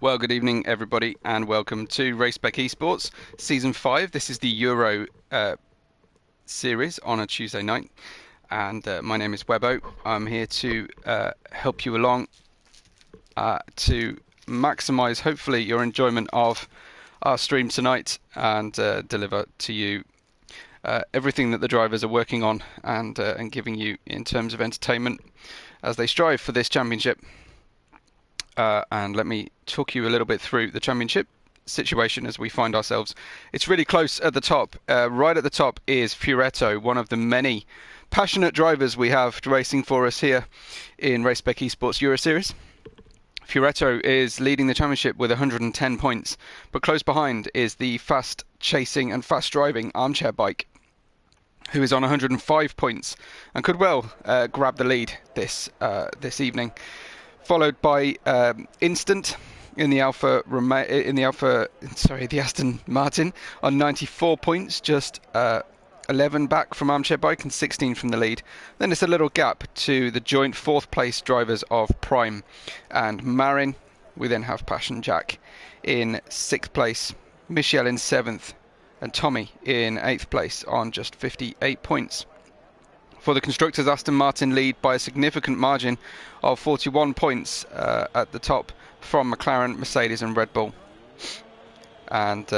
Well, good evening, everybody, and welcome to Race Spec Esports Season 5. This is the Euro series on a Tuesday night, and my name is Webbo. I'm here to help you along to maximise, hopefully, your enjoyment of our stream tonight and deliver to you everything that the drivers are working on and giving you in terms of entertainment as they strive for this championship. And let me talk you a little bit through the championship situation as we find ourselves. It's really close at the top. Right at the top is Furetto, one of the many passionate drivers we have racing for us here in Race Spec Esports Euro Series. Furetto is leading the championship with 110 points, but close behind is the fast chasing and fast driving Armchair Bike, who is on 105 points and could well grab the lead this evening. Followed by Instant in the Aston Martin on 94 points, just 11 back from Armchair Bike and 16 from the lead. Then it's a little gap to the joint fourth place drivers of Prime and Marin. We then have Passion Jack in 6th place, Michelle in 7th, and Tommy in 8th place on just 58 points. For the constructors, Aston Martin lead by a significant margin of 41 points at the top from McLaren, Mercedes and Red Bull. And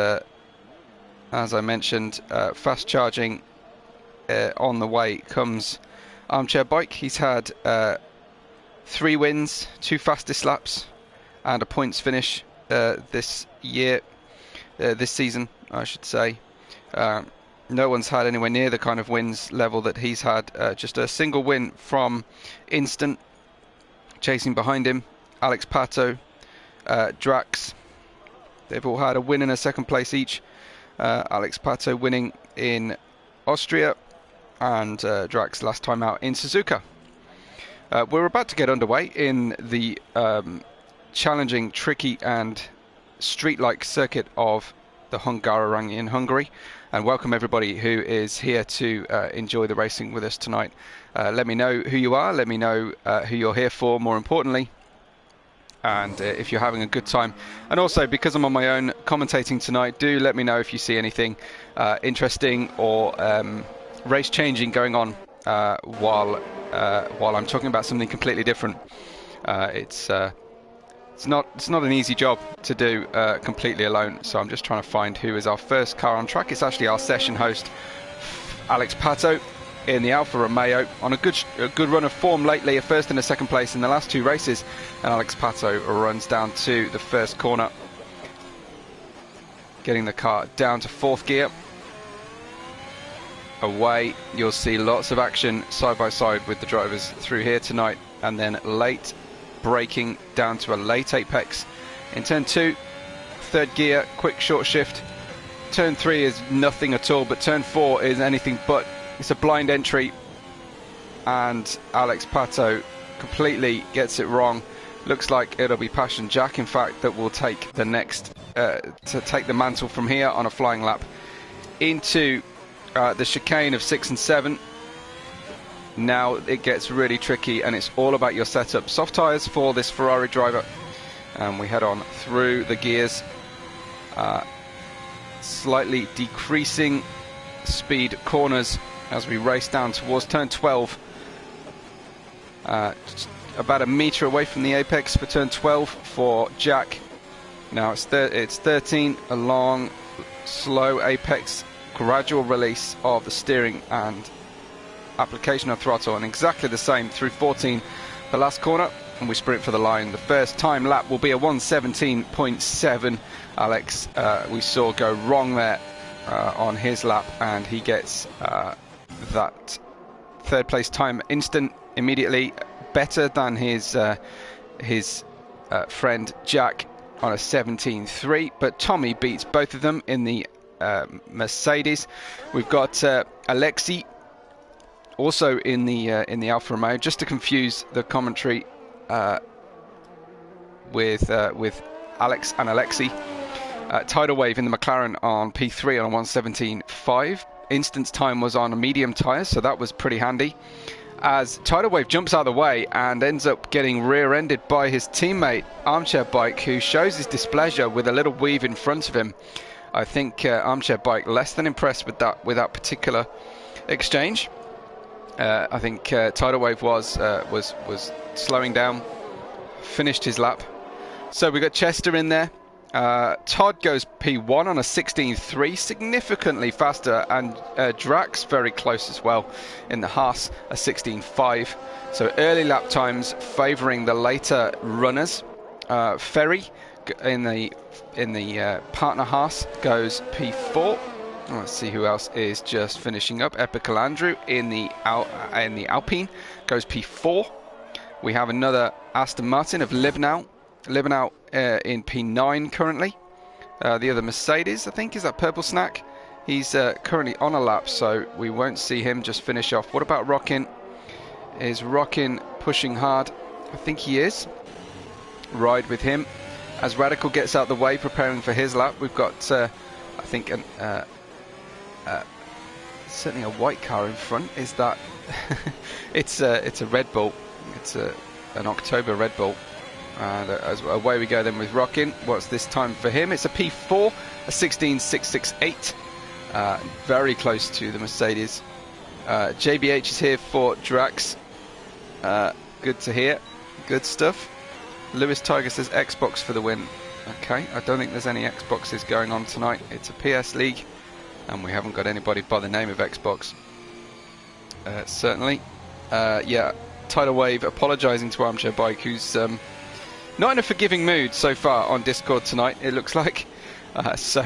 as I mentioned, fast charging on the way comes Armchair Bike. He's had 3 wins, 2 fastest laps and a points finish this season, I should say. No one's had anywhere near the kind of wins level that he's had. Just a single win from Instant. Chasing behind him, Alex Pato, Drax. They've all had a win and a second place each. Alex Pato winning in Austria and Drax last time out in Suzuka. We're about to get underway in the challenging, tricky and street-like circuit of the Hungaroring in Hungary, and welcome everybody who is here to enjoy the racing with us tonight. Let me know who you are, let me know who you're here for, more importantly, and if you're having a good time. And also, because I'm on my own commentating tonight, do let me know if you see anything interesting or race changing going on while I'm talking about something completely different. It's not an easy job to do completely alone, so I'm just trying to find who is our first car on track. It's actually our session host, Alex Pato, in the Alfa Romeo, on a good run of form lately, a first and a second place in the last 2 races, and Alex Pato runs down to the first corner, getting the car down to 4th gear. Away, you'll see lots of action side by side with the drivers through here tonight, and then late braking down to a late apex in turn 2, 3rd gear, quick short shift. Turn 3 is nothing at all, but turn 4 is anything but. It's a blind entry, and Alex Pato completely gets it wrong. Looks like it'll be Passion Jack, in fact, that will take the next to take the mantle from here on a flying lap into the chicane of 6 and 7. Now it gets really tricky, and it's all about your setup. Soft tyres for this Ferrari driver, and we head on through the gears, slightly decreasing speed corners as we race down towards turn 12. About a metre away from the apex for turn 12 for Jack. Now it's 13, a long, slow apex, gradual release of the steering and application of throttle, and exactly the same through 14, the last corner, and we sprint for the line. The first time lap will be a 1:17.7. Alex, we saw go wrong there on his lap, and he gets that 3rd place time instant immediately, better than his friend Jack on a 17.3. But Tommy beats both of them in the Mercedes. We've got Alexi also in the Alfa Romeo, just to confuse the commentary with Alex and Alexi. Tidal Wave in the McLaren on P3 on a 1:17.5. Instant's time was on a medium tyre, so that was pretty handy. as Tidal Wave jumps out of the way and ends up getting rear-ended by his teammate Armchair Bike, who shows his displeasure with a little weave in front of him. I think Armchair Bike less than impressed with that particular exchange. I think Tidal Wave was slowing down, finished his lap. So we got Chester in there. Todd goes P1 on a 16.3, significantly faster, and Drax very close as well in the Haas, a 16.5. So early lap times favouring the later runners. Ferry in the partner Haas goes P4. Let's see who else is just finishing up. Epical Andrew in the Alpine goes P4. We have another Aston Martin of Libnow in P9 currently. The other Mercedes, I think, is that Purple Snack. He's currently on a lap, so we won't see him just finish off. What about Rockin? Is Rockin pushing hard? I think he is. Ride with him as Radical gets out the way, preparing for his lap. We've got, I think, certainly a white car in front. Is that? It's a Red Bull. It's an October Red Bull. And away we go then with Rockin. What's this time for him? It's a P4, a 16.668. Very close to the Mercedes. JBH is here for Drax. Good to hear. Good stuff. Lewis Tiger says Xbox for the win. Okay, I don't think there's any Xboxes going on tonight. It's a PS League, and we haven't got anybody by the name of Xbox. Certainly. Yeah, Tidal Wave apologising to Armchair Bike, who's not in a forgiving mood so far on Discord tonight, it looks like. So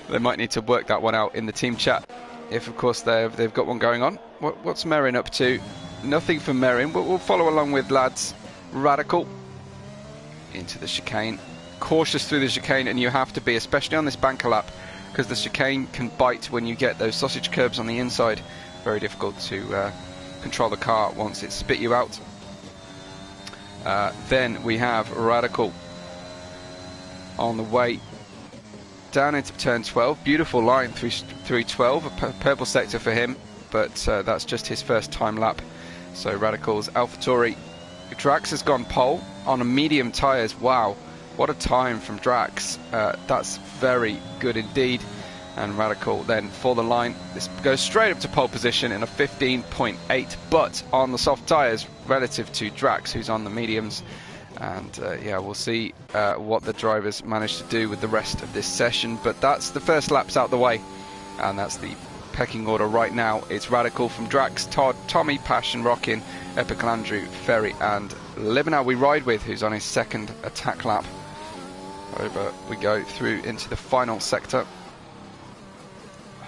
they might need to work that one out in the team chat, if of course they've got one going on. What's Merrin up to? Nothing for Merrin, but we'll follow along with lads. Radical into the chicane. Cautious through the chicane, and you have to be, especially on this banker lap, because the chicane can bite when you get those sausage curbs on the inside. Very difficult to control the car once it's spit you out. Then we have Radical on the way down into turn 12. Beautiful line through 12, a purple sector for him, but that's just his first time lap. So Radical's AlphaTauri. Drax has gone pole on a medium tyres. Wow, what a time from Drax. That's very good indeed. And Radical then for the line. This goes straight up to pole position in a 15.8, but on the soft tyres relative to Drax, who's on the mediums. And yeah, we'll see what the drivers manage to do with the rest of this session. But that's the first laps out the way, and that's the pecking order right now. It's Radical from Drax, Todd, Tommy, Passion, Rockin, Epical Andrew, Ferry, and Libnow we ride with, who's on his second attack lap. Over we go through into the final sector.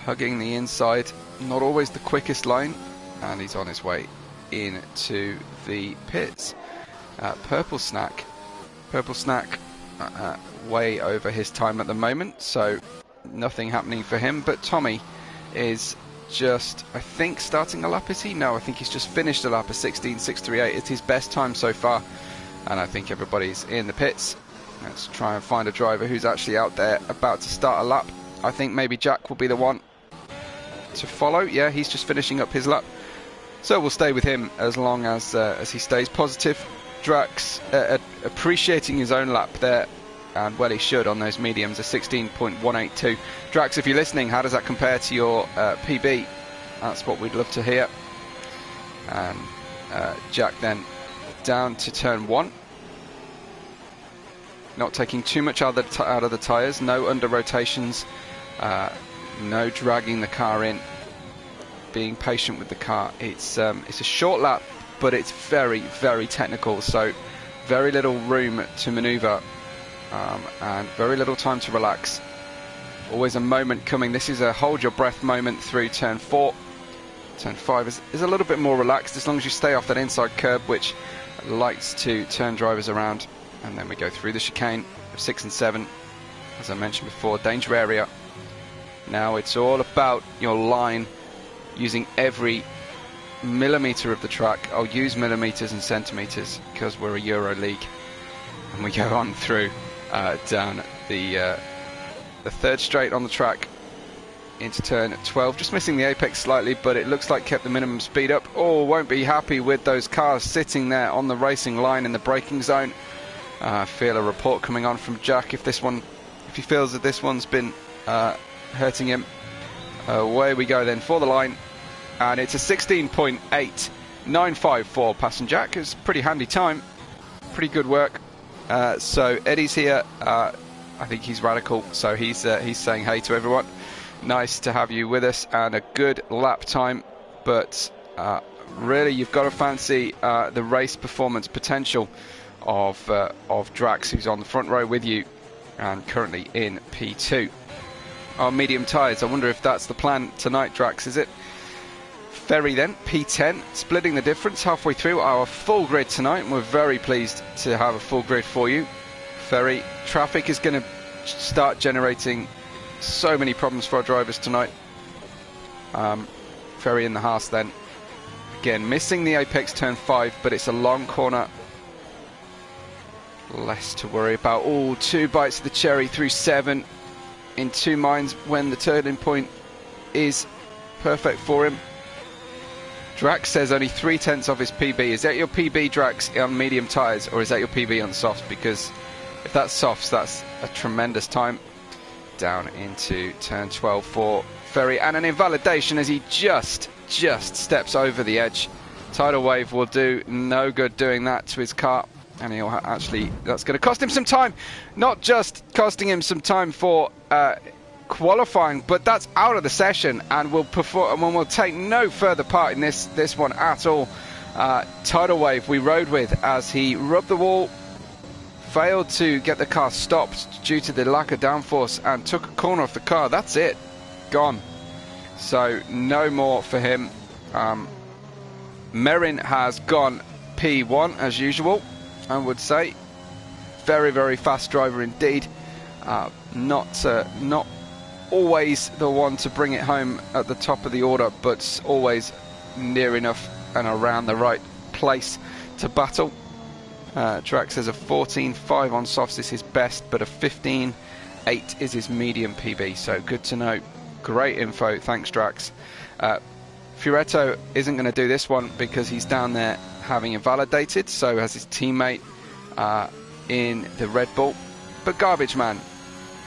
Hugging the inside, not always the quickest line, and he's on his way into the pits. Purple Snack way over his time at the moment, so nothing happening for him. But Tommy is just, I think, starting a lap, is he? No, I think he's just finished a lap, a 16.638. It's his best time so far, and I think everybody's in the pits. Let's try and find a driver who's actually out there about to start a lap. I think maybe Jack will be the one to follow. Yeah, he's just finishing up his lap, so we'll stay with him as long as he stays positive. Drax appreciating his own lap there, and well, he should on those mediums, a 16.182. Drax, if you're listening, how does that compare to your PB? That's what we'd love to hear. And Jack then down to turn 1, not taking too much out of the tyres, no under rotations, no dragging the car in, being patient with the car. It's a short lap, but it's very, very technical, so very little room to manoeuvre, and very little time to relax. Always a moment coming. This is a hold your breath moment through turn 4. Turn 5 is a little bit more relaxed, as long as you stay off that inside curb, which likes to turn drivers around. And then we go through the chicane of 6 and 7, as I mentioned before, danger area. Now it's all about your line, using every millimetre of the track. I'll use millimetres and centimetres because we're a Euro League. And we go on through down the third straight on the track. into turn 12, just missing the apex slightly, but it looks like kept the minimum speed up. Oh, won't be happy with those cars sitting there on the racing line in the braking zone. I feel a report coming on from Jack if he feels that this one's been hurting him. Away we go then for the line, and it's a 16.8954 passing Jack. It's a pretty handy time, pretty good work. So Eddie's here. I think he's radical, so he's saying hey to everyone. Nice to have you with us, and a good lap time, but really you've got to fancy the race performance potential of Drax, who's on the front row with you and currently in P2. Our medium tyres, I wonder if that's the plan tonight, Drax, is it? Ferry then, P10, splitting the difference halfway through our full grid tonight, and we're very pleased to have a full grid for you. Ferry, traffic is going to start generating so many problems for our drivers tonight. Ferry in the Haas then. Again, missing the apex turn 5, but it's a long corner. Less to worry about. Oh, 2 bites of the cherry through 7. In 2 minds when the turning point is perfect for him. Drax says only 3/10 of his PB. Is that your PB, Drax, on medium tyres, or is that your PB on softs? Because if that's softs, that's a tremendous time. Down into turn 12 for Ferry, and an invalidation as he just steps over the edge. Tidal wave will do no good doing that to his car, and he'll actually, that's going to cost him some time. Not just costing him some time for qualifying, but that's out of the session, and will take no further part in this one at all. Tidal wave we rode with as he rubbed the wall, failed to get the car stopped due to the lack of downforce, and took a corner off the car. That's it, gone. So no more for him. Merin has gone P1 as usual, I would say. Very, very fast driver indeed. Not always the one to bring it home at the top of the order, but always near enough and around the right place to battle. Drax says a 14.5 on softs is his best, but a 15.8 is his medium PB, so good to know. Great info, thanks Drax. Fioretto isn't going to do this one because he's down there having invalidated, so has his teammate in the Red Bull. But Garbage Man,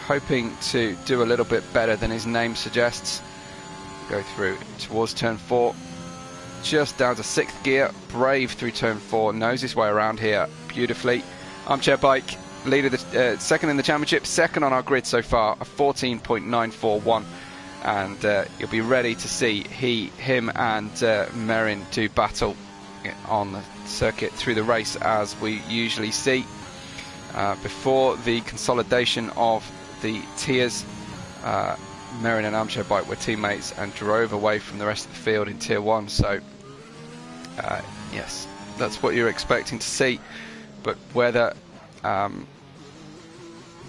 hoping to do a little bit better than his name suggests. Go through towards turn 4. Just down to 6th gear, brave through turn 4, knows his way around here beautifully. Armchair Bike, leader, second in the championship, second on our grid so far, a 14.941, and you'll be ready to see him and Merin do battle on the circuit through the race, as we usually see. Before the consolidation of the tiers, Merin and Armchair Bike were teammates and drove away from the rest of the field in Tier 1, so yes, that's what you're expecting to see. But whether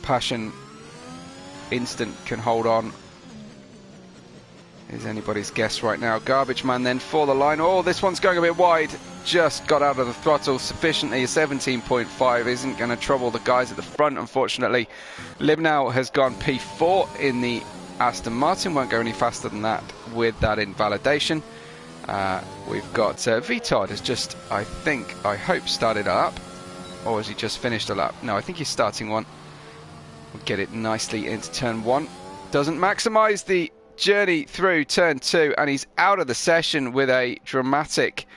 Passion Instant can hold on is anybody's guess right now. Garbage Man then for the line. Oh, this one's going a bit wide. Just got out of the throttle sufficiently. A 17.5 isn't going to trouble the guys at the front, unfortunately. Libnow has gone P4 in the Aston Martin. Won't go any faster than that with that invalidation. We've got Vitard has just, I hope, started a lap. Or has he just finished a lap? No, I think he's starting one. We'll get it nicely into turn 1. Doesn't maximise the journey through turn 2, and he's out of the session with a dramatic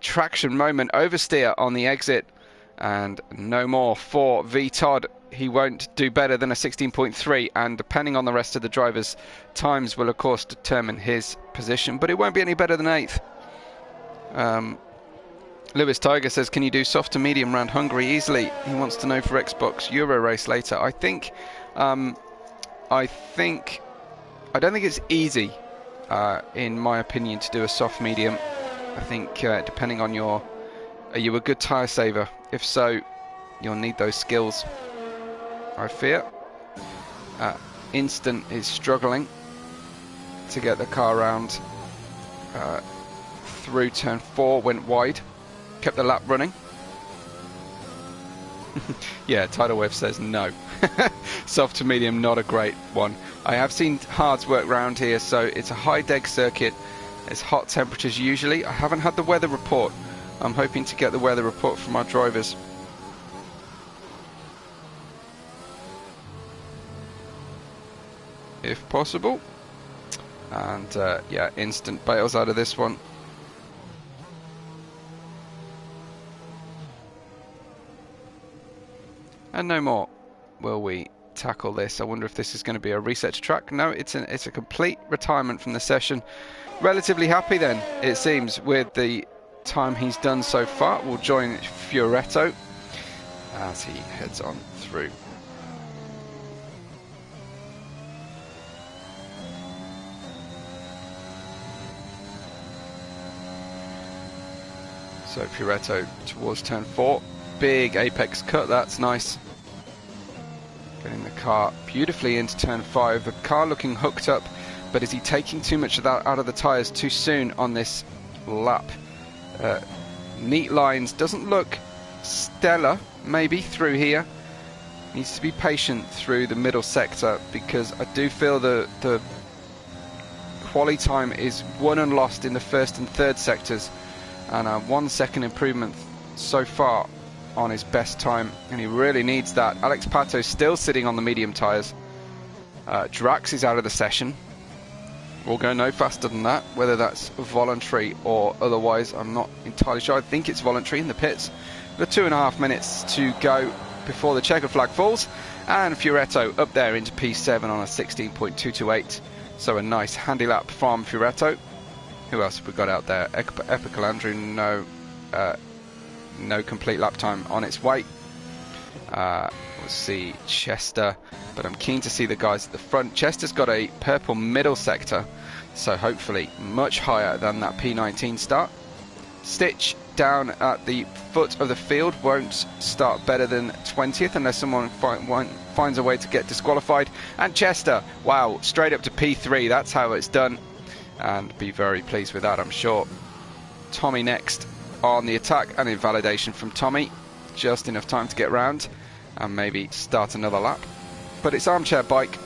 traction moment oversteer on the exit, and no more for Vitard. He won't do better than a 16.3, and depending on the rest of the drivers' times will of course determine his position, but it won't be any better than 8th. Lewis Tiger says, can you do soft to medium around Hungary easily? He wants to know for Xbox Euro race later. I don't think it's easy, in my opinion, to do a soft medium. I think depending on are you a good tyre saver? If so, you'll need those skills, I fear. Instant is struggling to get the car around through turn 4, went wide, kept the lap running. Yeah, Tidal Wave says no. Soft to medium, not a great one. I have seen hards work round here, so it's a high deg circuit. It's hot temperatures usually. I haven't had the weather report. I'm hoping to get the weather report from our drivers. If possible. And yeah, instant bails out of this one. And no more will we tackle this. I wonder if this is going to be a reset to track. No, it's a complete retirement from the session. Relatively happy then, it seems, with the time he's done so far. We'll join Fioretto as he heads on through. So Fioretto towards turn 4. Big apex cut, that's nice. Getting the car beautifully into turn 5. The car looking hooked up, but is he taking too much of that out of the tyres too soon on this lap? Neat lines, doesn't look stellar maybe through here. Needs to be patient through the middle sector, because I do feel the quali time is won and lost in the first and third sectors, and a 1 second improvement so far on his best time, and he really needs that. Alex Pato still sitting on the medium tyres. Drax is out of the session. We'll go no faster than that. Whether that's voluntary or otherwise, I'm not entirely sure. I think it's voluntary in the pits. We've got 2.5 minutes to go before the checkered flag falls, and Fioretto up there into P7 on a 16.228. So a nice handy lap from Fioretto. Who else have we got out there? Epical Andrew, no complete lap time on its way. We'll see Chester, but I'm keen to see the guys at the front. Chester's got a purple middle sector, so hopefully much higher than that P19 start. Stitch down at the foot of the field won't start better than 20th unless someone finds a way to get disqualified. And Chester, wow, straight up to P3, that's how it's done, and be very pleased with that, I'm sure. Tommy next on the attack, and invalidation from Tommy. Just enough time to get round and maybe start another lap. But it's Armchair Bike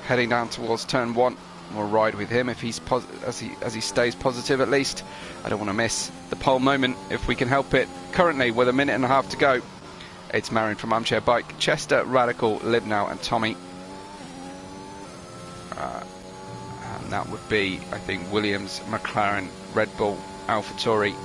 heading down towards turn 1. We'll ride with him if he's as he stays positive at least. I don't want to miss the pole moment if we can help it. Currently, with 1.5 minutes to go, it's Marion from Armchair Bike, Chester, Radical, Libnow and Tommy. And that would be, I think, Williams, McLaren, Red Bull, AlphaTauri.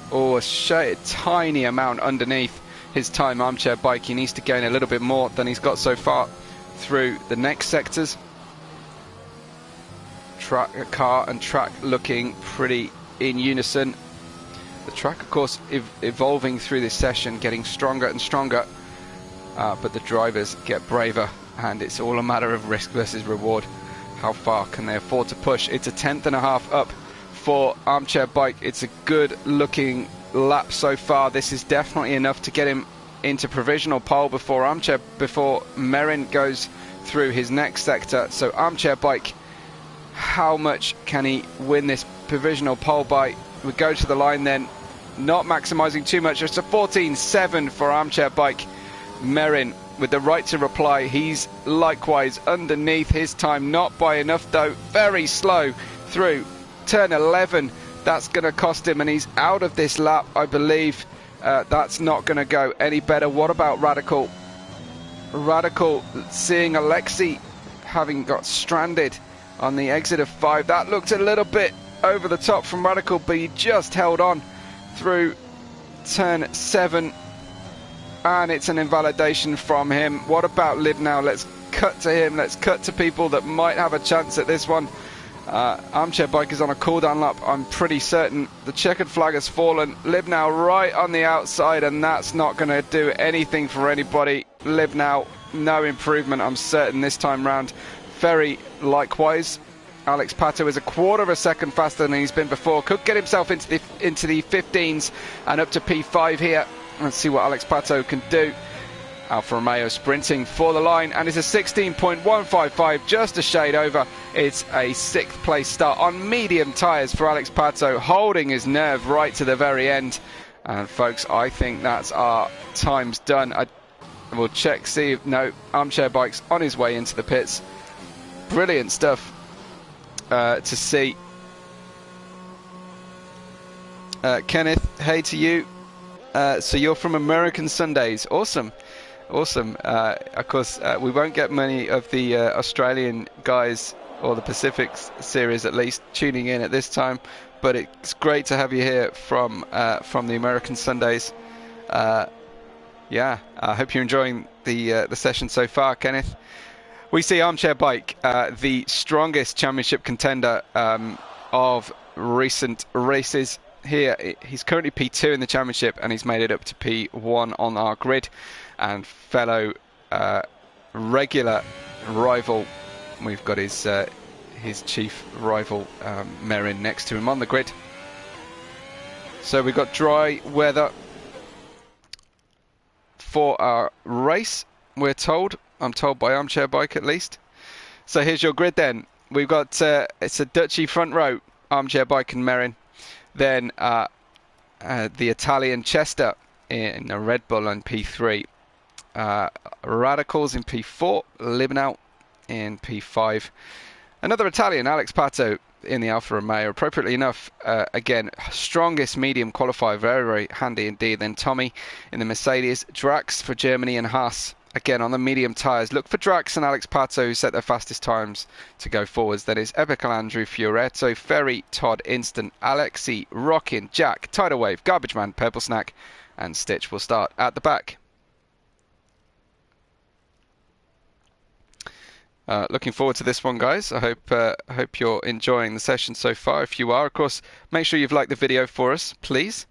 Oh, a tiny amount underneath his time Armchair Bike. He needs to gain a little bit more than he's got so far through the next sectors. Car and track looking pretty in unison. The track, of course, evolving through this session, getting stronger and stronger, but the drivers get braver, and it's all a matter of risk versus reward. How far can they afford to push? It's a 1/10.5 up for Armchair Bike. It's a good looking lap so far. This is definitely enough to get him into provisional pole before Merrin goes through his next sector. So Armchair Bike, how much can he win this provisional pole by? We go to the line then, not maximising too much. It's a 14.7 for Armchair Bike. Merrin with the right to reply. He's likewise underneath his time, not by enough though. Very slow through turn 11. That's going to cost him, and he's out of this lap, I believe. That's not going to go any better. What about Radical? Radical seeing Alexi having got stranded on the exit of 5. That looked a little bit over the top from Radical, but he just held on through turn 7, and it's an invalidation from him. What about Libnow? Let's cut to him. Let's cut to people that might have a chance at this one. Armchair Bike is on a cooldown lap, I'm pretty certain. The checkered flag has fallen. Libnow right on the outside, and that's not going to do anything for anybody. Libnow, no improvement, I'm certain, this time round. Very likewise. Alex Pato is a 1/4 of a second faster than he's been before. Could get himself into the 15s and up to P5 here. Let's see what Alex Pato can do. Alfa Romeo sprinting for the line, and it's a 16.155, just a shade over. It's a 6th place start on medium tyres for Alex Pato, holding his nerve right to the very end. And folks, I think that's our times done. We'll check, see if, no, Armchair Bike's on his way into the pits. Brilliant stuff to see. Kenneth, hey to you. So you're from American Sundays. Awesome. Awesome. Of course, we won't get many of the Australian guys, or the Pacific series at least, tuning in at this time. But it's great to have you here from the American Sundays. Yeah, I hope you're enjoying the session so far, Kenneth. We see Armchair Bike, the strongest championship contender of recent races. Here, he's currently P2 in the championship, and he's made it up to P1 on our grid. And fellow regular rival, we've got his chief rival Merin next to him on the grid. So we've got dry weather for our race, we're told. I'm told by Armchair Bike at least. So here's your grid then. We've got it's a Dutchy front row, Armchair Bike and Merin. Then the Italian Chester in a Red Bull on P3. Radicals in P4, Libnow in P5. Another Italian, Alex Pato, in the Alfa Romeo. Appropriately enough, again, strongest medium qualifier, very, very handy indeed. Then Tommy in the Mercedes, Drax for Germany, and Haas, again, on the medium tyres. Look for Drax and Alex Pato, who set their fastest times to go forwards. Then it's Epicalandru, Fioretto, Ferry, Todd, Instant, Alexi, Rockin, Jack, Tidal Wave, Garbage Man, Purple Snack, and Stitch will start at the back. Looking forward to this one, guys. I hope you're enjoying the session so far. If you are, of course, make sure you've liked the video for us, please.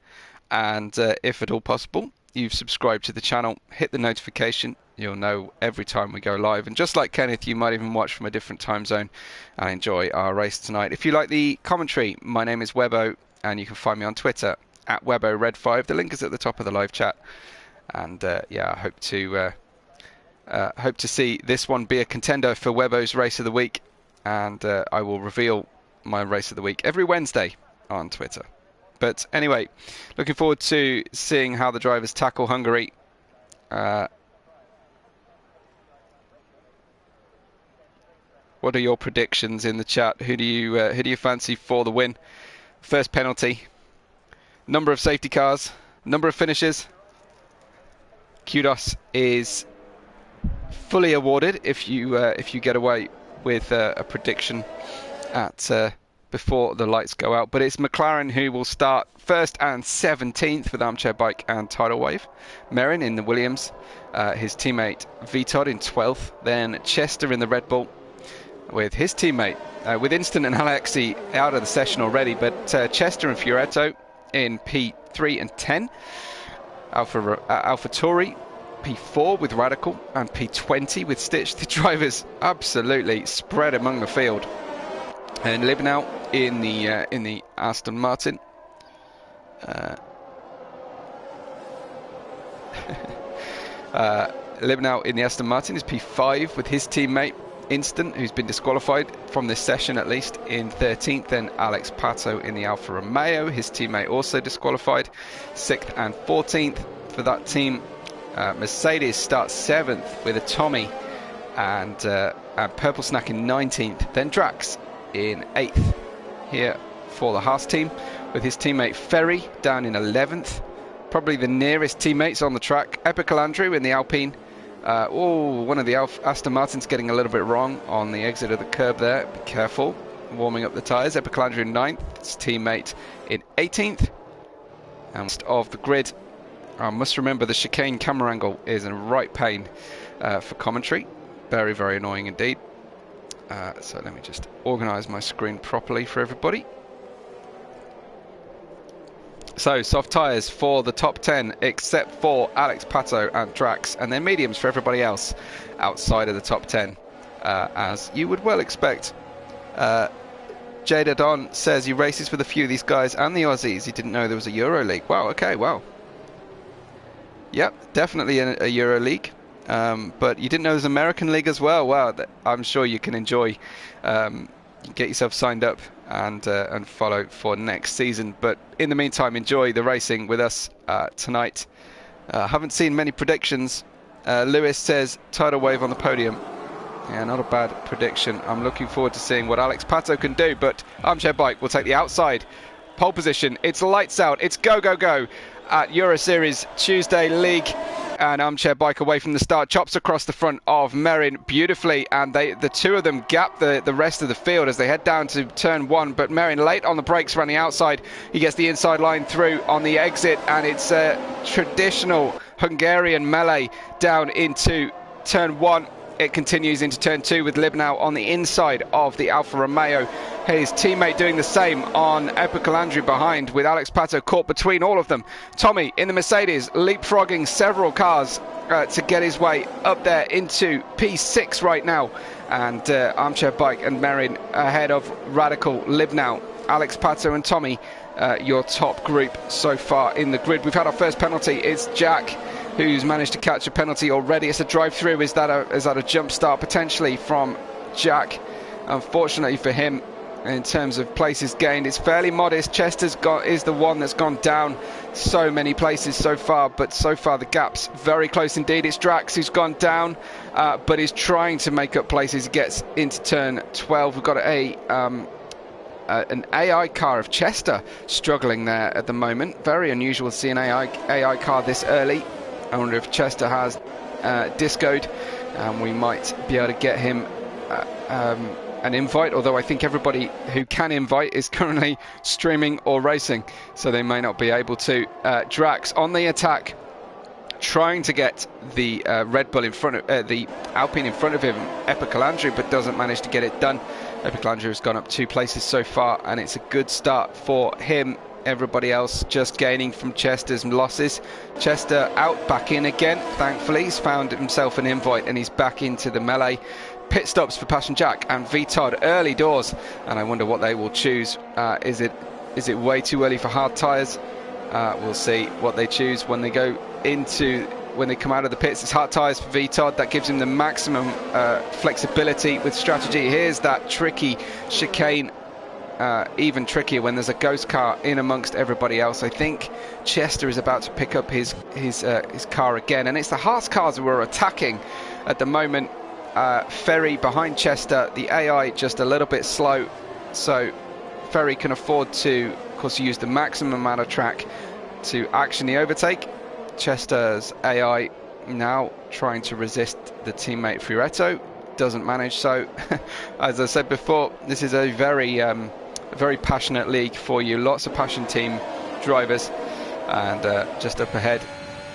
And if at all possible, you've subscribed to the channel, hit the notification. You'll know every time we go live. And just like Kenneth, you might even watch from a different time zone and enjoy our race tonight. If you like the commentary, my name is Webbo, and you can find me on Twitter at WebboRed5. The link is at the top of the live chat. And yeah, I hope to see this one be a contender for Webbo's Race of the Week, and I will reveal my Race of the Week every Wednesday on Twitter. But anyway, looking forward to seeing how the drivers tackle Hungary. What are your predictions in the chat? Who do you fancy for the win? First penalty, number of safety cars, number of finishes. Kudos is fully awarded if you get away with a prediction at before the lights go out. But it's McLaren who will start first and 17th with Armchair Bike and Tidal Wave. Merin in the Williams, his teammate Vitodd in 12th. Then Chester in the Red Bull with his teammate with Instant and Alexi out of the session already, but Chester and Fioretto in P3 and 10. AlphaTauri P4 with Radical and P20 with Stitch. The drivers absolutely spread among the field. And Libnow in the Aston Martin. Libnow in the Aston Martin is P5 with his teammate Instant, who's been disqualified from this session at least, in 13th. Then Alex Pato in the Alfa Romeo, his teammate also disqualified, 6th and 14th for that team. Mercedes starts 7th with a Tommy and Purple Snack in 19th. Then Drax in 8th here for the Haas team with his teammate Ferry down in 11th. Probably the nearest teammates on the track. Epicalandru in the Alpine. One of the Aston Martins getting a little bit wrong on the exit of the curb there. Be careful. Warming up the tyres. Epicalandru in 9th. His teammate in 18th. And of the grid, I must remember the chicane camera angle is a right pain for commentary. Very, very annoying indeed. So let me just organise my screen properly for everybody. So soft tyres for the top 10 except for Alex Pato and Drax, and then mediums for everybody else outside of the top 10, as you would well expect. Jada Don says he races with a few of these guys and the Aussies. He didn't know there was a Euro League. Wow, okay, wow. Yep, definitely a Euro League. But you didn't know there's an American League as well. Wow, I'm sure you can enjoy, get yourself signed up and follow for next season. But in the meantime, enjoy the racing with us tonight. Haven't seen many predictions. Lewis says tidal wave on the podium. Yeah, not a bad prediction. I'm looking forward to seeing what Alex Pato can do, but Armchair Bike will take the outside pole position. It's lights out. It's go, go, go at Euro Series Tuesday League. And Armchair Bike away from the start, chops across the front of Merrin beautifully, and the two of them gap the rest of the field as they head down to turn one. But Merrin late on the brakes running outside. He gets the inside line through on the exit, and it's a traditional Hungarian melee down into turn one. It continues into turn two with Libnau on the inside of the Alfa Romeo. His teammate doing the same on Epicalandri behind, with Alex Pato caught between all of them. Tommy in the Mercedes leapfrogging several cars to get his way up there into P6 right now. And Armchair Bike and Merrin ahead of Radical, Libnau, Alex Pato and Tommy, your top group so far in the grid. We've had our first penalty. It's Jack who's managed to catch a penalty already. It's a drive-through. Is that a jump start potentially from Jack? Unfortunately for him, in terms of places gained, it's fairly modest. Is the one that's gone down so many places so far, but so far the gap's very close indeed. It's Drax who's gone down, but is trying to make up places. He gets into turn 12. We've got an AI car of Chester struggling there at the moment. Very unusual to see an AI car this early. I wonder if Chester has discoed, and we might be able to get him an invite, although I think everybody who can invite is currently streaming or racing, so they may not be able to. Drax on the attack, trying to get the Red Bull in front of the Alpine in front of him, Epicalandri, but doesn't manage to get it done. Epicalandri has gone up 2 places so far, and it's a good start for him. Everybody else just gaining from Chester's losses. Chester out, back in again. Thankfully, he's found himself an invite and he's back into the melee. Pit stops for Passion Jack and VTOD early doors, and I wonder what they will choose. Is it way too early for hard tyres? We'll see what they choose when they come out of the pits. It's hard tyres for VTOD. That gives him the maximum flexibility with strategy. Here's that tricky chicane. Even trickier when there's a ghost car in amongst everybody else. I think Chester is about to pick up his car again, and it's the Haas cars who are attacking at the moment. Ferry behind Chester, the AI just a little bit slow, so Ferry can afford to, of course, use the maximum amount of track to action the overtake. Chester's AI now trying to resist the teammate Fioretto, doesn't manage. So as I said before, this is a very passionate league for you. Lots of passion team drivers, and just up ahead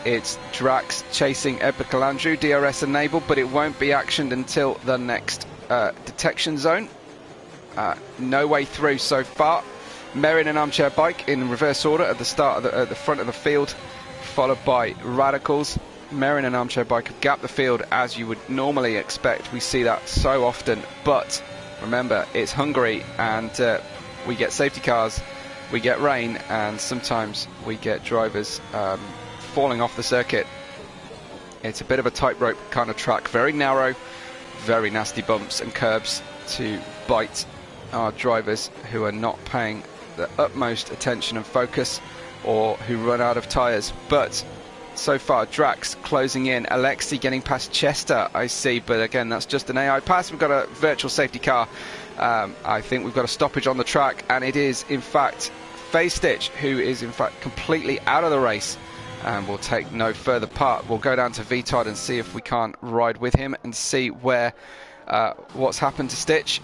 it's Drax chasing Epicalandri, DRS enabled, but it won't be actioned until the next detection zone. No way through so far. Merrin and Armchair Bike in reverse order at the start of at the front of the field, followed by Radicals. Merrin and Armchair Bike have gapped the field as you would normally expect. We see that so often, but remember, it's Hungary, and we get safety cars, we get rain, and sometimes we get drivers falling off the circuit. It's a bit of a tightrope kind of track, very narrow, very nasty bumps and curbs to bite our drivers who are not paying the utmost attention and focus, or who run out of tyres. But so far, Drax closing in, Alexi getting past Chester, I see, but again, that's just an AI pass. We've got a virtual safety car. I think we've got a stoppage on the track, and it is in fact Phase Stitch who is in fact completely out of the race and will take no further part. We'll go down to VTOD and see if we can't ride with him and see where what's happened to Stitch.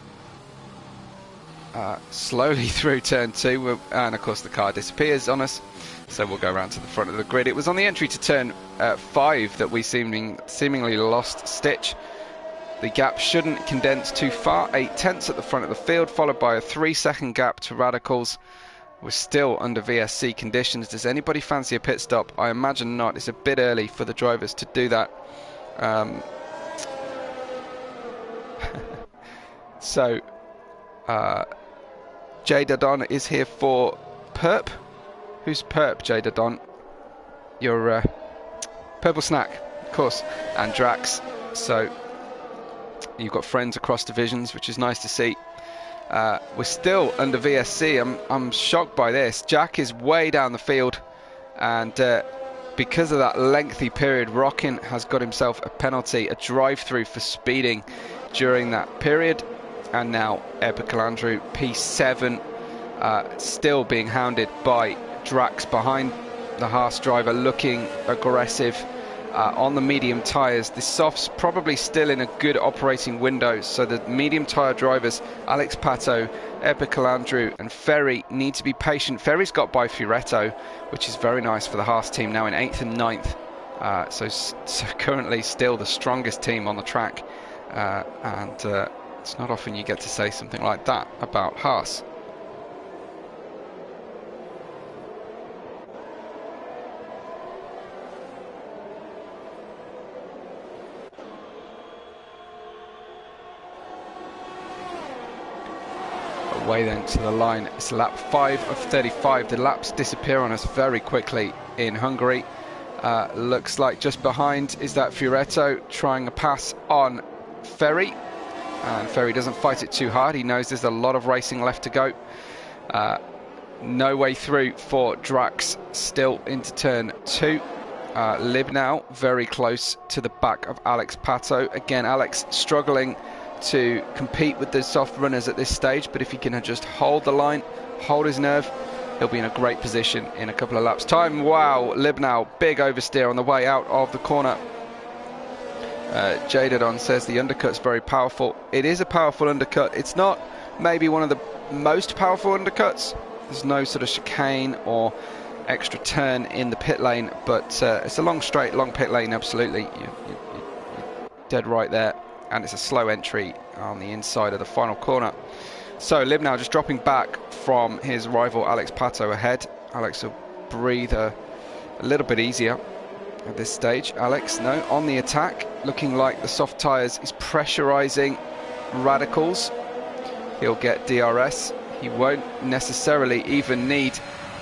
Slowly through turn 2, and of course the car disappears on us, so we'll go around to the front of the grid. It was on the entry to turn 5 that we seemingly lost Stitch. The gap shouldn't condense too far, 8/10 at the front of the field, followed by a 3-second gap to Radicals. We're still under VSC conditions. Does anybody fancy a pit stop? I imagine not. It's a bit early for the drivers to do that. So Jay Dadon is here for Perp. Who's Perp, Jay Dadon? Your Purple Snack, of course, and Drax. So you've got friends across divisions, which is nice to see. We're still under VSC. I'm shocked by this. Jack is way down the field, and because of that lengthy period, Rockin has got himself a penalty, a drive-through for speeding during that period. And now Epicalandru P7 still being hounded by Drax behind the Haas driver, looking aggressive on the medium tyres. The softs probably still in a good operating window, so the medium tyre drivers, Alex Pato, Epicalandru and Ferry, need to be patient. Ferry's got by Fioretto, which is very nice for the Haas team, now in 8th and 9th. So currently still the strongest team on the track, and it's not often you get to say something like that about Haas. Away then to the line. It's lap 5 of 35. The laps disappear on us very quickly in Hungary. Looks like just behind is that Fioretto trying a pass on Ferry, and Ferry doesn't fight it too hard. He knows there's a lot of racing left to go. No way through for Drax, still into turn 2. Libnau very close to the back of Alex Pato. Again, Alex struggling to compete with the soft runners at this stage, but if he can just hold the line, hold his nerve, he'll be in a great position in a couple of laps time. Wow, Libnau, big oversteer on the way out of the corner. Jadadon says the undercut's very powerful. It is a powerful undercut. It's not maybe one of the most powerful undercuts. There's no sort of chicane or extra turn in the pit lane, but it's a long straight, long pit lane, absolutely. You're dead right there. And it's a slow entry on the inside of the final corner. So Libnau just dropping back from his rival Alex Pato ahead. Alex will breathe a little bit easier at this stage. Alex, no, on the attack, looking like the soft tyres is pressurising Radicals. He'll get DRS. He won't necessarily even need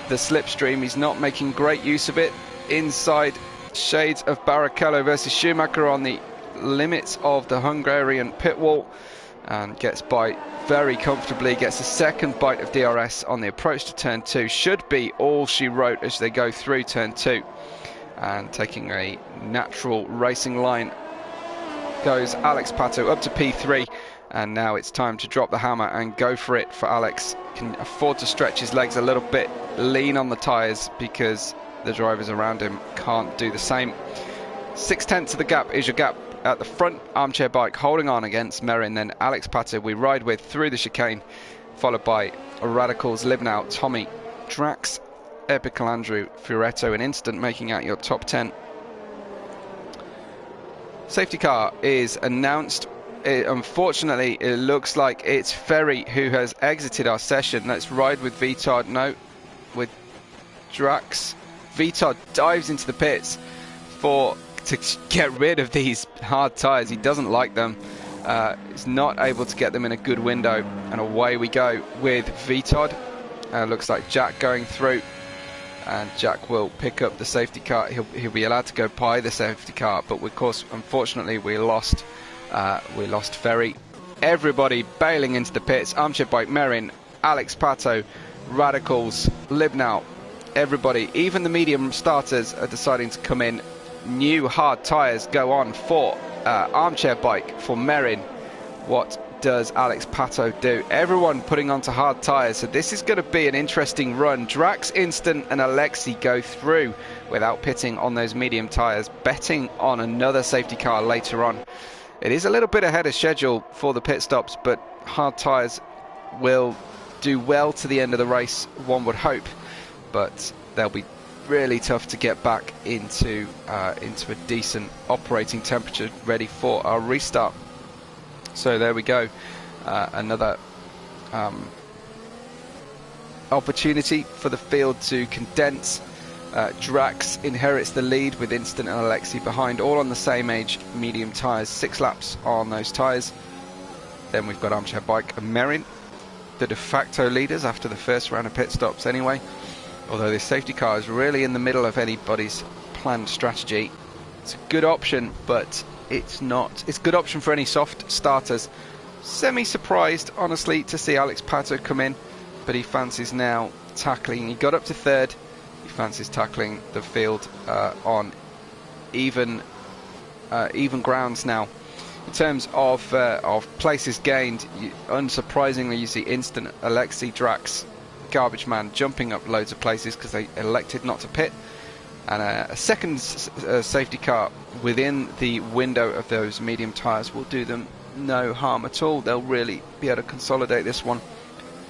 the slipstream. He's not making great use of it. Inside, shades of Barrichello versus Schumacher on the limits of the Hungarian pit wall, and gets by very comfortably, gets a second bite of DRS on the approach to turn 2. Should be all she wrote as they go through turn 2, and taking a natural racing line goes Alex Pato up to P3, and now it's time to drop the hammer and go for it for Alex. Can afford to stretch his legs a little bit, lean on the tyres, because the drivers around him can't do the same. 6/10 of the gap is your gap at the front. Armchair Bike holding on against Merin, then Alex Pato we ride with through the chicane, followed by Radicals, Libnau, Tommy, Drax, Epicalandru, Fioretto an instant, making out your top 10. Safety car is announced. Unfortunately, it looks like it's Ferry who has exited our session. Let's ride with Vitard. No, with Drax. Vitard dives into the pits to get rid of these hard tyres. He doesn't like them. He's not able to get them in a good window, and away we go with Vitard. Looks like Jack going through, and Jack will pick up the safety car. He'll be allowed to go by the safety car, but of course, unfortunately, we lost Ferry. Everybody bailing into the pits. Armchair Bike, Merin, Alex Pato, Radicals, Libnau. Everybody, even the medium starters, are deciding to come in. New hard tyres go on for Armchair Bike, for Merin. What does Alex Pato do? Everyone putting onto hard tyres, so this is going to be an interesting run. Drax, Instant and Alexi go through without pitting on those medium tyres, betting on another safety car later on. It is a little bit ahead of schedule for the pit stops, but hard tyres will do well to the end of the race, one would hope, but they'll be really tough to get back into a decent operating temperature ready for our restart. So there we go, another opportunity for the field to condense. Drax inherits the lead with Instant and Alexi behind, all on the same age medium tyres, 6 laps on those tyres. Then we've got Armchair Bike and Merin, the de facto leaders after the first round of pit stops anyway. Although this safety car is really in the middle of anybody's planned strategy. It's a good option, but it's not. It's a good option for any soft starters. semi-surprised, honestly, to see Alex Pato come in, but he fancies now tackling. He got up to third. He fancies tackling the field on even grounds now. In terms of places gained, unsurprisingly, you see instant Alexei, Drax, Garbage Man jumping up loads of places because they elected not to pit. And a second safety car within the window of those medium tyres will do them no harm at all. They'll really be able to consolidate this one.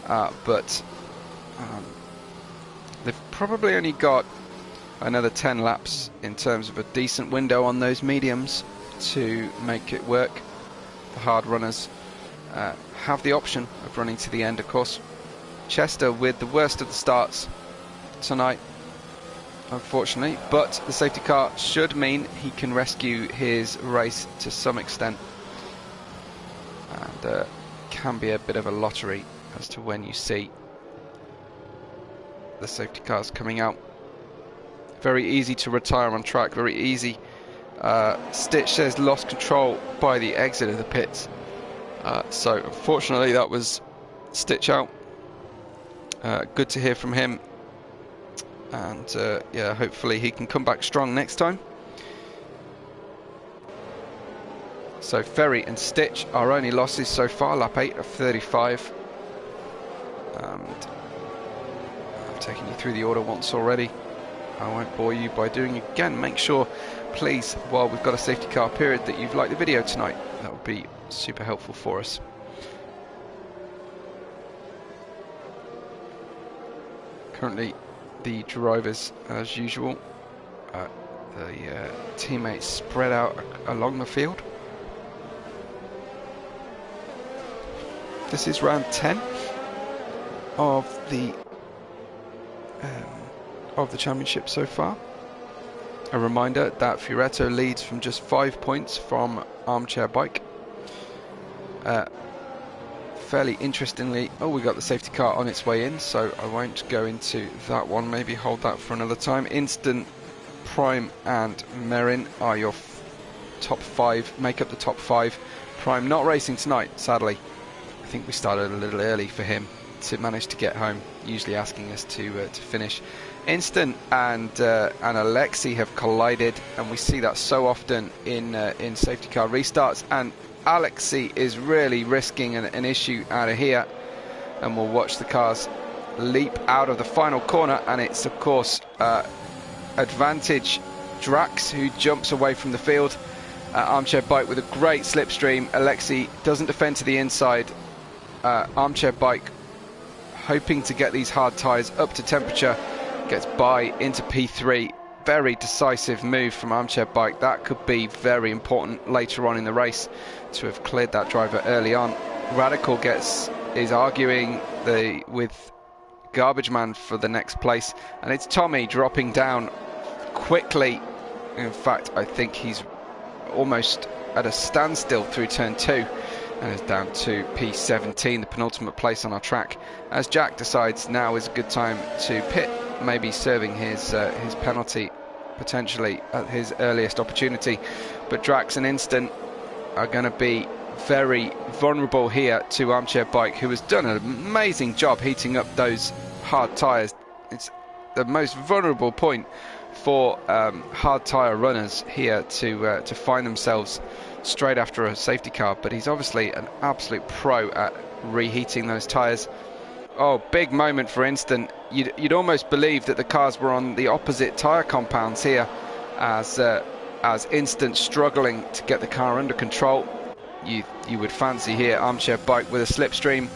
But they've probably only got another 10 laps in terms of a decent window on those mediums to make it work. The hard runners have the option of running to the end, of course. Chester with the worst of the starts tonight, unfortunately, but the safety car should mean he can rescue his race to some extent, and can be a bit of a lottery as to when you see the safety cars coming out. Very easy to retire on track, very easy. Stitch says lost control by the exit of the pits, so unfortunately that was Stitch out. Good to hear from him, and yeah, hopefully he can come back strong next time. So Ferry and Stitch, our only losses so far, lap 8 of 35. And I've taken you through the order once already. I won't bore you by doing it again. Make sure, please, while we've got a safety car period, that you've liked the video tonight. That would be super helpful for us. Currently, the drivers, as usual, the teammates spread out along the field. This is round 10 of the championship so far. A reminder that Fioretto leads from just 5 points from Armchair Bike. Fairly interestingly, we got the safety car on its way in, so I won't go into that one. Maybe hold that for another time. Instant, Prime and Merin are your top 5, make up the top 5. Prime not racing tonight, sadly. I think we started a little early for him to manage to get home, usually asking us to finish. Instant and Alexei have collided, and we see that so often in safety car restarts, and Alexei is really risking an issue out of here, and we'll watch the cars leap out of the final corner, and it's of course advantage Drax, who jumps away from the field. Armchair Bike with a great slipstream. Alexei doesn't defend to the inside. Armchair Bike hoping to get these hard tyres up to temperature, gets by into P3. Very decisive move from Armchair Bike. That could be very important later on in the race to have cleared that driver early on. Radical is arguing with Garbage Man for the next place, and it's Tommy dropping down quickly. In fact, I think he's almost at a standstill through turn 2 and is down to P17, the penultimate place on our track, as Jack decides now is a good time to pit, maybe serving his penalty potentially at his earliest opportunity. But Drax and Instant are going to be very vulnerable here to Armchair Bike, who has done an amazing job heating up those hard tyres. It's the most vulnerable point for hard tyre runners here to find themselves straight after a safety car, but he's obviously an absolute pro at reheating those tyres. Oh, big moment for Instant. You'd almost believe that the cars were on the opposite tyre compounds here, as Instant struggling to get the car under control. You would fancy here Armchair Bike with a slipstream,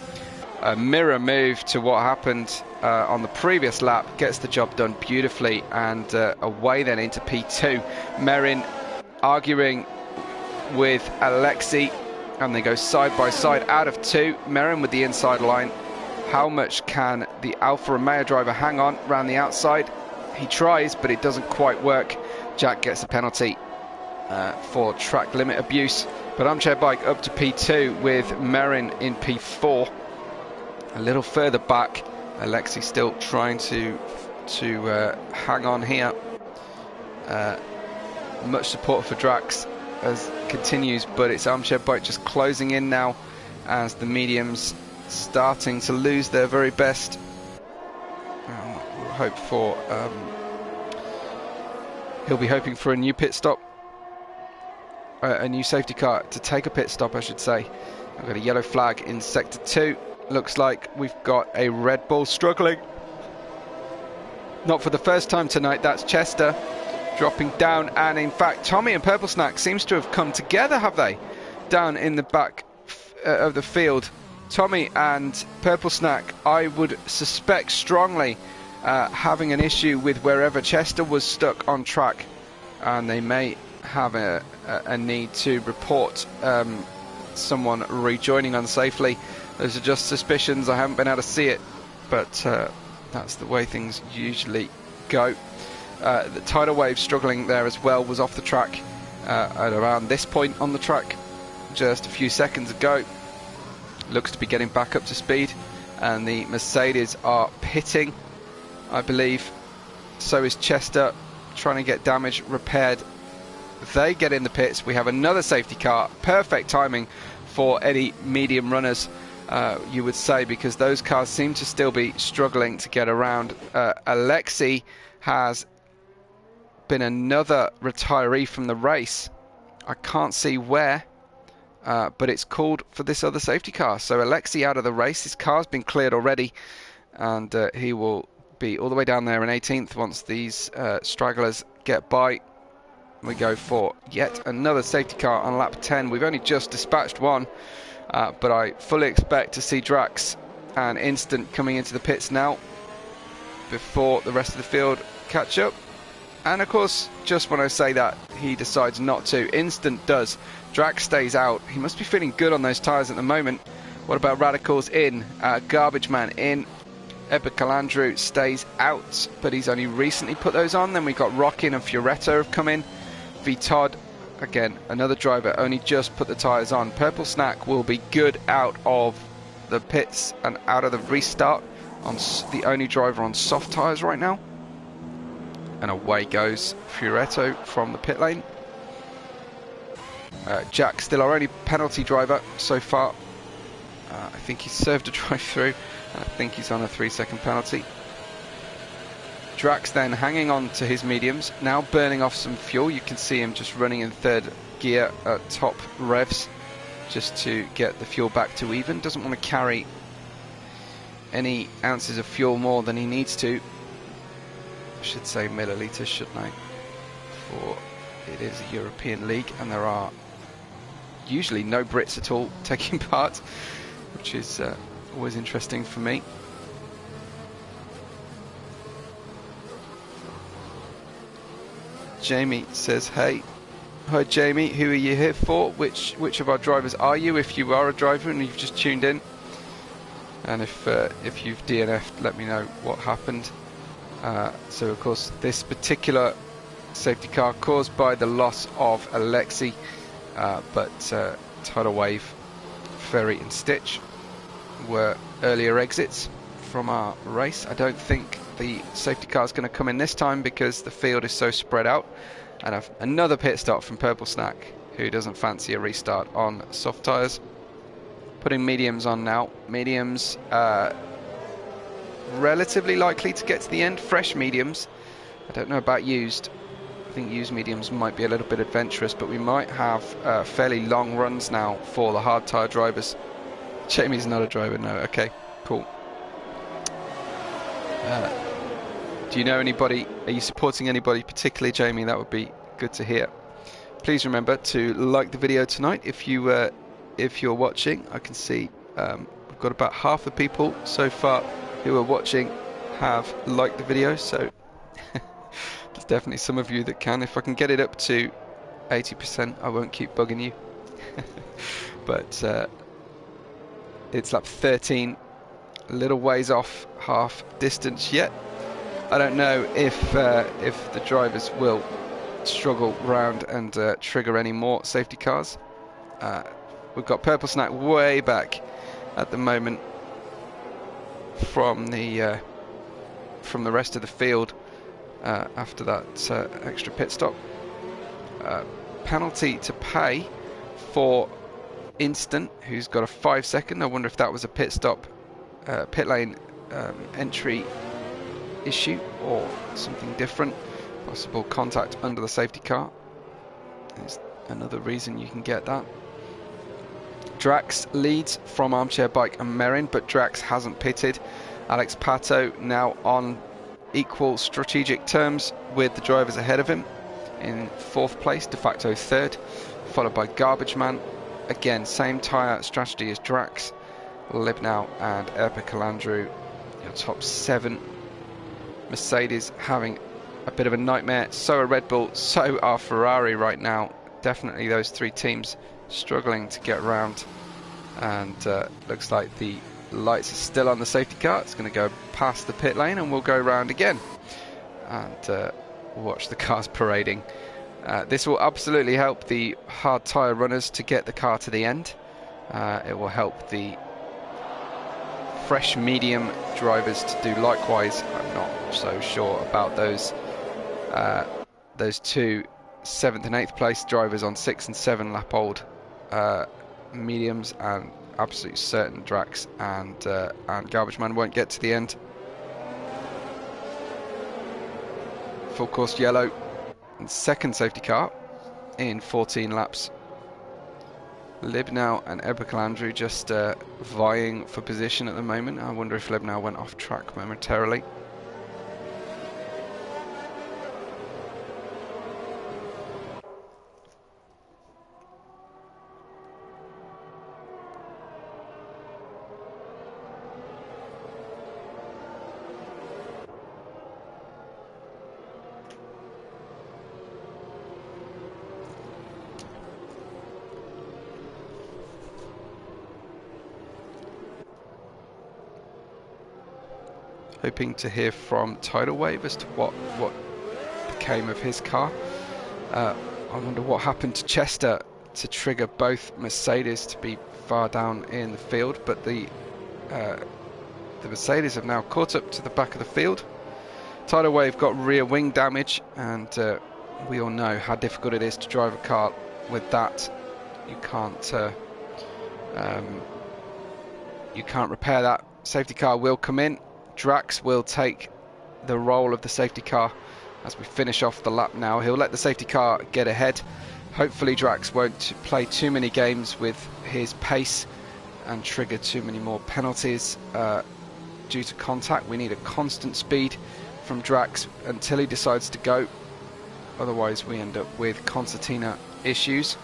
a mirror move to what happened on the previous lap, gets the job done beautifully, and away then into P2. Merin arguing with Alexei, and they go side by side out of 2. Merin with the inside line. How much can the Alfa Romeo driver hang on round the outside? He tries, but it doesn't quite work. Jack gets a penalty for track limit abuse, but Armchair Bike up to P2 with Merin in P4. A little further back, Alexei still trying to hang on here. Much support for Drax as continues, but it's Armchair Bike just closing in now as the mediums starting to lose their very best. We'll hope for he'll be hoping for a new pit stop, a new safety car to take a pit stop, I should say. I've got a yellow flag in sector 2. Looks like we've got a Red Bull struggling. Not for the first time tonight. That's Chester dropping down, and in fact Tommy and Purple Snack seems to have come together, have they? Down in the back of the field. Tommy and Purple Snack, I would suspect strongly, having an issue with wherever Chester was stuck on track, and they may have a need to report someone rejoining unsafely. Those are just suspicions. I haven't been able to see it, but that's the way things usually go. The tidal wave struggling there as well, was off the track at around this point on the track just a few seconds ago. Looks to be getting back up to speed, and the Mercedes are pitting, I believe. So is Chester, trying to get damage repaired. They get in the pits. We have another safety car. Perfect timing for any medium runners, you would say, because those cars seem to still be struggling to get around. Alexei has been another retiree from the race. I can't see where, but it's called for this other safety car. So Alexei out of the race. His car's been cleared already, and he will be all the way down there in 18th once these stragglers get by. We go for yet another safety car on lap 10. We've only just dispatched one, but I fully expect to see Drax and Instant coming into the pits now before the rest of the field catch up. And of course, just when I say that, he decides not to. Instant does. Drax stays out. He must be feeling good on those tyres at the moment. What about Radicals in? Garbage Man in. Ebba Calandru stays out, but he's only recently put those on. Then we've got Rockin and Fioretto have come in. V Todd, again, another driver, only just put the tyres on. Purple Snack will be good out of the pits and out of the restart. On the only driver on soft tyres right now. And away goes Fioretto from the pit lane. Jack, still our only penalty driver so far. I think he's served a drive-through. I think he's on a 3-second penalty. Drax then hanging on to his mediums, now burning off some fuel. You can see him just running in third gear at top revs just to get the fuel back to even. Doesn't want to carry any ounces of fuel more than he needs to. I should say millilitres, shouldn't I? For it is a European league and there are usually no Brits at all taking part, which is always interesting for me. Jamie says, hey. Hi Jamie, who are you here for? Which of our drivers are you, if you are a driver and you've just tuned in? And if you've DNF'd, let me know what happened. So of course this particular safety car caused by the loss of Alexei, but Tidal Wave, Ferry and Stitch were earlier exits from our race. I don't think the safety car is going to come in this time because the field is so spread out. And another pit stop from Purple Snack, who doesn't fancy a restart on soft tyres. Putting mediums on now. Mediums relatively likely to get to the end. Fresh mediums. I don't know about used. I think used mediums might be a little bit adventurous, but we might have fairly long runs now for the hard tyre drivers. Jamie's not a driver, no. Okay, cool. Do you know anybody? Are you supporting anybody particularly, Jamie? That would be good to hear. Please remember to like the video tonight if you're watching. I can see we've got about half the people so far who are watching have liked the video, so there's definitely some of you that can. If I can get it up to 80%, I won't keep bugging you. But it's lap 13, a little ways off half distance yet. I don't know if the drivers will struggle round and trigger any more safety cars. We've got Purple Snack way back at the moment from the rest of the field after that extra pit stop. Penalty to pay for Instant, who's got a 5-second. I wonder if that was a pit lane entry issue or something different. Possible contact under the safety car is another reason you can get that. Drax leads from Armchair Bike and Merin, but Drax hasn't pitted. Alex Pato now on equal strategic terms with the drivers ahead of him in 4th place, de facto 3rd, followed by Garbage Man. Again, same tyre strategy as Drax. Libnow and Epical Andrew, your top 7. Mercedes having a bit of a nightmare. So are Red Bull, so are Ferrari right now. Definitely those 3 teams struggling to get around. And looks like the lights are still on the safety car. It's going to go past the pit lane and we'll go round again and watch the cars parading. This will absolutely help the hard tyre runners to get the car to the end. It will help the fresh medium drivers to do likewise. I'm not so sure about those 2 7th and 8th place drivers on 6 and 7 lap old mediums, and absolutely certain Drax and Garbage Man won't get to the end. Full course yellow and 2nd safety car in 14 laps. Libnow and Epical Andrew just vying for position at the moment. I wonder if Libnow went off track momentarily. Hoping to hear from Tidal Wave as to what became of his car. I wonder what happened to Chester to trigger both Mercedes to be far down in the field, but the Mercedes have now caught up to the back of the field. Tidal Wave got rear wing damage, and we all know how difficult it is to drive a car with that. You can't repair that. Safety car will come in. Drax will take the role of the safety car as we finish off the lap now. He'll let the safety car get ahead. Hopefully Drax won't play too many games with his pace and trigger too many more penalties due to contact. We need a constant speed from Drax until he decides to go. Otherwise we end up with concertina issues.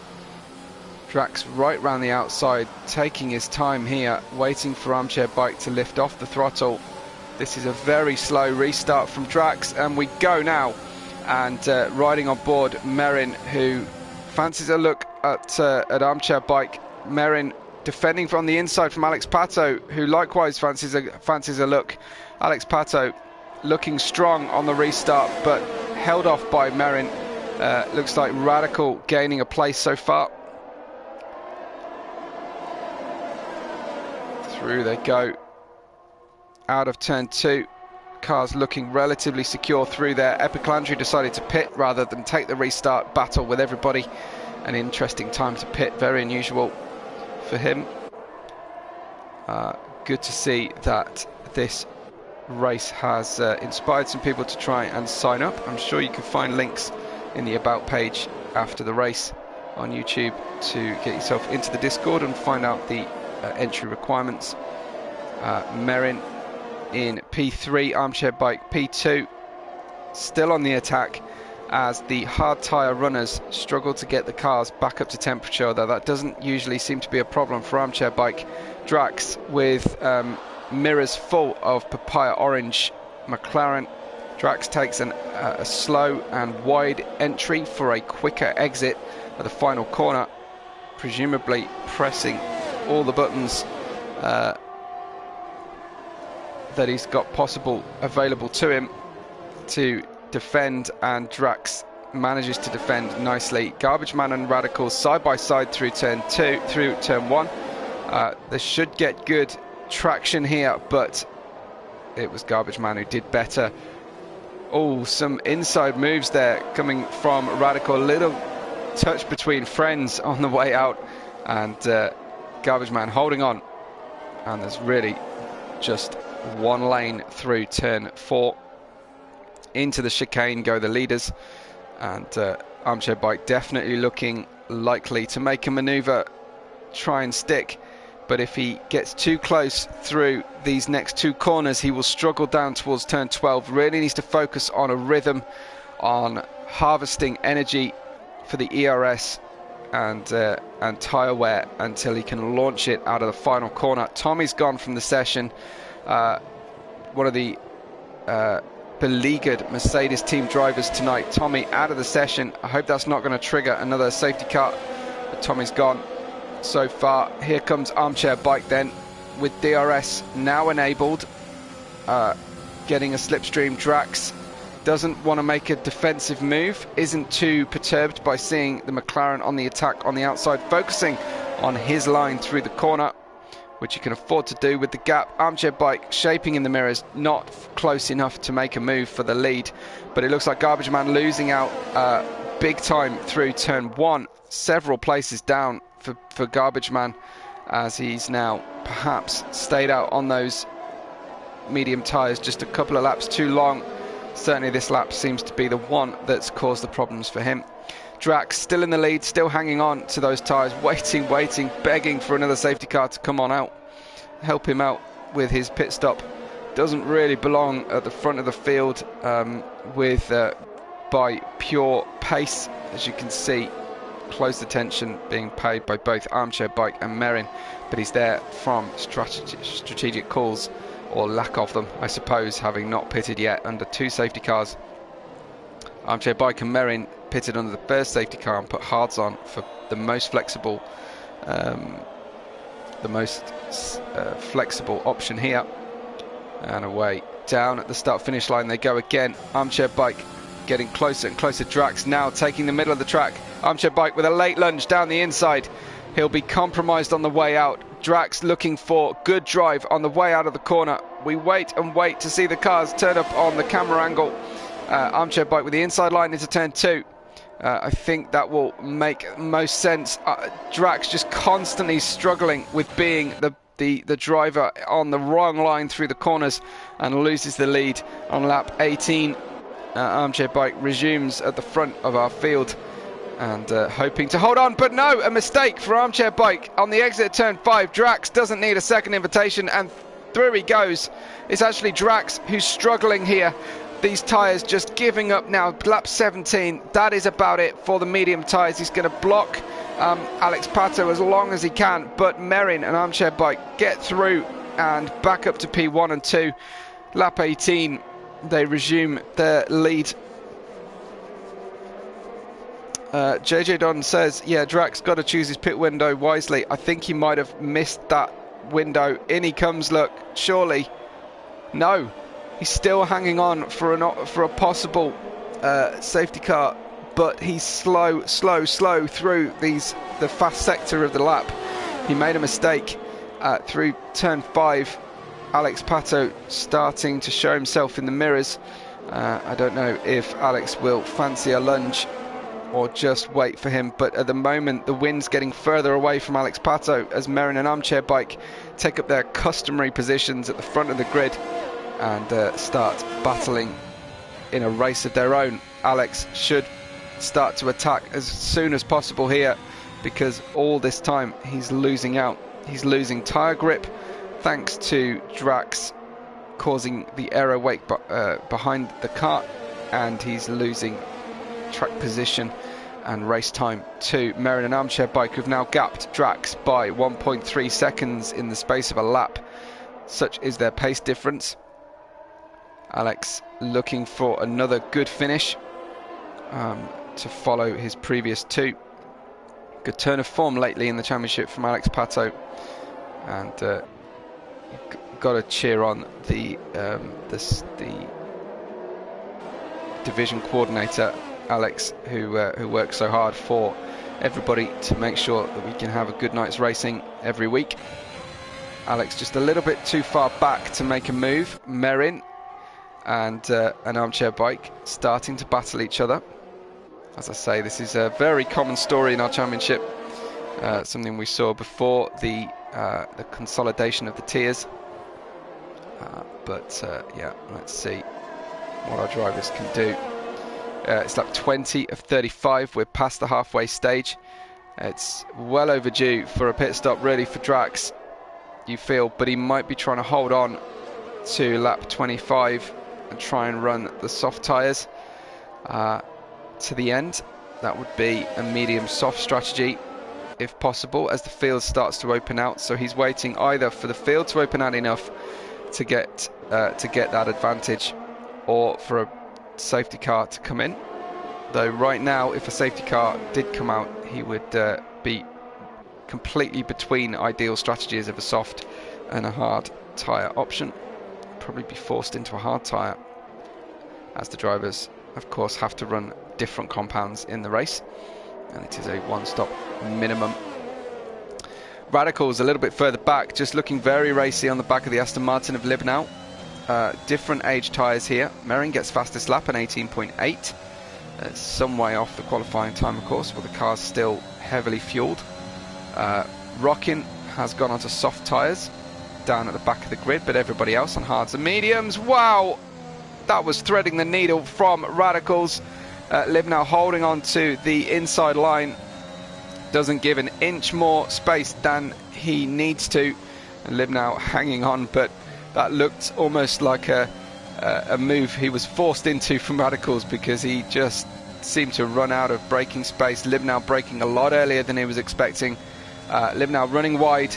Drax right round the outside, taking his time here, waiting for Armchair Bike to lift off the throttle. This is a very slow restart from Drax, and we go now. And riding on board Merin, who fancies a look at Armchair Bike. Merin defending from the inside from Alex Pato, who likewise fancies a look. Alex Pato looking strong on the restart, but held off by Merin. Looks like Radical gaining a place so far. Through they go. Out of turn 2. Cars looking relatively secure through there. Epical Andrew decided to pit rather than take the restart battle with everybody. An interesting time to pit, very unusual for him. Good to see that this race has inspired some people to try and sign up. I'm sure you can find links in the About page after the race on YouTube to get yourself into the Discord and find out the entry requirements. Merin in P3, Armchair Bike P2, still on the attack as the hard tyre runners struggle to get the cars back up to temperature, though that doesn't usually seem to be a problem for Armchair Bike. Drax with mirrors full of papaya orange McLaren. Drax takes a slow and wide entry for a quicker exit at the final corner, presumably pressing all the buttons that he's got available to him to defend, and Drax manages to defend nicely. Garbage Man and Radical side by side through turn 1. They should get good traction here, but it was Garbage Man who did better. Oh, some inside moves there coming from Radical. A little touch between friends on the way out, and Garbage Man holding on, and there's really just one lane through turn 4. Into the chicane go the leaders, and Armchair Bike definitely looking likely to make a maneuver, try and stick, but if he gets too close through these next 2 corners, he will struggle down towards turn 12. Really needs to focus on a rhythm, on harvesting energy for the ERS and tyre wear until he can launch it out of the final corner. Tommy's gone from the session. One of the beleaguered Mercedes team drivers tonight, Tommy, out of the session. I hope that's not going to trigger another safety car, but Tommy's gone so far. Here comes Armchair Bike then, with DRS now enabled, getting a slipstream. Drax doesn't want to make a defensive move, isn't too perturbed by seeing the McLaren on the attack on the outside, focusing on his line through the corner, which you can afford to do with the gap. Armchair Bike shaping in the mirrors, not close enough to make a move for the lead, but it looks like Garbage Man losing out big time through turn 1, several places down for Garbage Man, as he's now perhaps stayed out on those medium tyres just a couple of laps too long. Certainly this lap seems to be the one that's caused the problems for him. Drax still in the lead, still hanging on to those tyres, waiting, begging for another safety car to come on out, help him out with his pit stop. Doesn't really belong at the front of the field by pure pace, as you can see. Close attention being paid by both Armchair Bike and Merrin, but he's there from strategic calls, or lack of them, I suppose, having not pitted yet under 2 safety cars. Armchair Bike and Merrin pitted under the first safety car and put hards on for the most flexible option here. And away down at the start finish line they go again. Armchair Bike getting closer and closer. Drax now taking the middle of the track. Armchair Bike with a late lunge down the inside. He'll be compromised on the way out. Drax looking for good drive on the way out of the corner. We wait and wait to see the cars turn up on the camera angle. Armchair Bike with the inside line into turn 2. I think that will make most sense. Drax just constantly struggling with being the driver on the wrong line through the corners, and loses the lead on lap 18. Armchair Bike resumes at the front of our field and hoping to hold on, but no, a mistake for Armchair Bike on the exit at turn 5. Drax doesn't need a second invitation, and through he goes. It's actually Drax who's struggling here. These tyres just giving up now. Lap 17, that is about it for the medium tyres. He's going to block Alex Pato as long as he can, but Merrin and Armchair Bike get through and back up to P1 and 2. Lap 18, they resume their lead. JJ Don says, yeah, Drax got to choose his pit window wisely. I think he might have missed that window. In he comes, look, surely. No, he's still hanging on for a possible safety car, but he's slow through the fast sector of the lap. He made a mistake through turn 5. Alex Pato starting to show himself in the mirrors. I don't know if Alex will fancy a lunge or just wait for him, but at the moment the wind's getting further away from Alex Pato as Merrin and Armchair Bike take up their customary positions at the front of the grid and start battling in a race of their own. Alex should start to attack as soon as possible here, because all this time he's losing out. He's losing tyre grip thanks to Drax causing the aero wake behind the car, and he's losing track position and race time to Merrin and Armchair Bike, who've now gapped Drax by 1.3 seconds in the space of a lap. Such is their pace difference. Alex looking for another good finish to follow his previous 2. Good turn of form lately in the championship from Alex Pato, and got to cheer on the division coordinator Alex, who works so hard for everybody to make sure that we can have a good night's racing every week. Alex just a little bit too far back to make a move. Merrin and an Armchair Bike starting to battle each other. As I say, this is a very common story in our championship. something we saw before the consolidation of the tiers. Yeah, let's see what our drivers can do. It's lap 20 of 35. We're past the halfway stage. It's well overdue for a pit stop, really, for Drax, you feel, but he might be trying to hold on to lap 25 and try and run the soft tyres to the end. That would be a medium soft strategy if possible, as the field starts to open out. So he's waiting either for the field to open out enough to get that advantage, or for a safety car to come in. Though right now, if a safety car did come out, he would be completely between ideal strategies of a soft and a hard tyre option. Probably be forced into a hard tyre, as the drivers of course have to run different compounds in the race, and it is a one-stop minimum. Radicals a little bit further back, just looking very racy on the back of the Aston Martin of Libnau. Different age tyres here. Merrin gets fastest lap, an 18.8. It's some way off the qualifying time, of course, but the car's still heavily fueled. Rockin has gone onto soft tyres down at the back of the grid, but everybody else on hards and mediums. Wow, that was threading the needle from Radicals. Libnau holding on to the inside line, doesn't give an inch more space than he needs to, and Libnau hanging on, but that looked almost like a move he was forced into from Radicals, because he just seemed to run out of braking space. Libnau braking a lot earlier than he was expecting. Libnau running wide,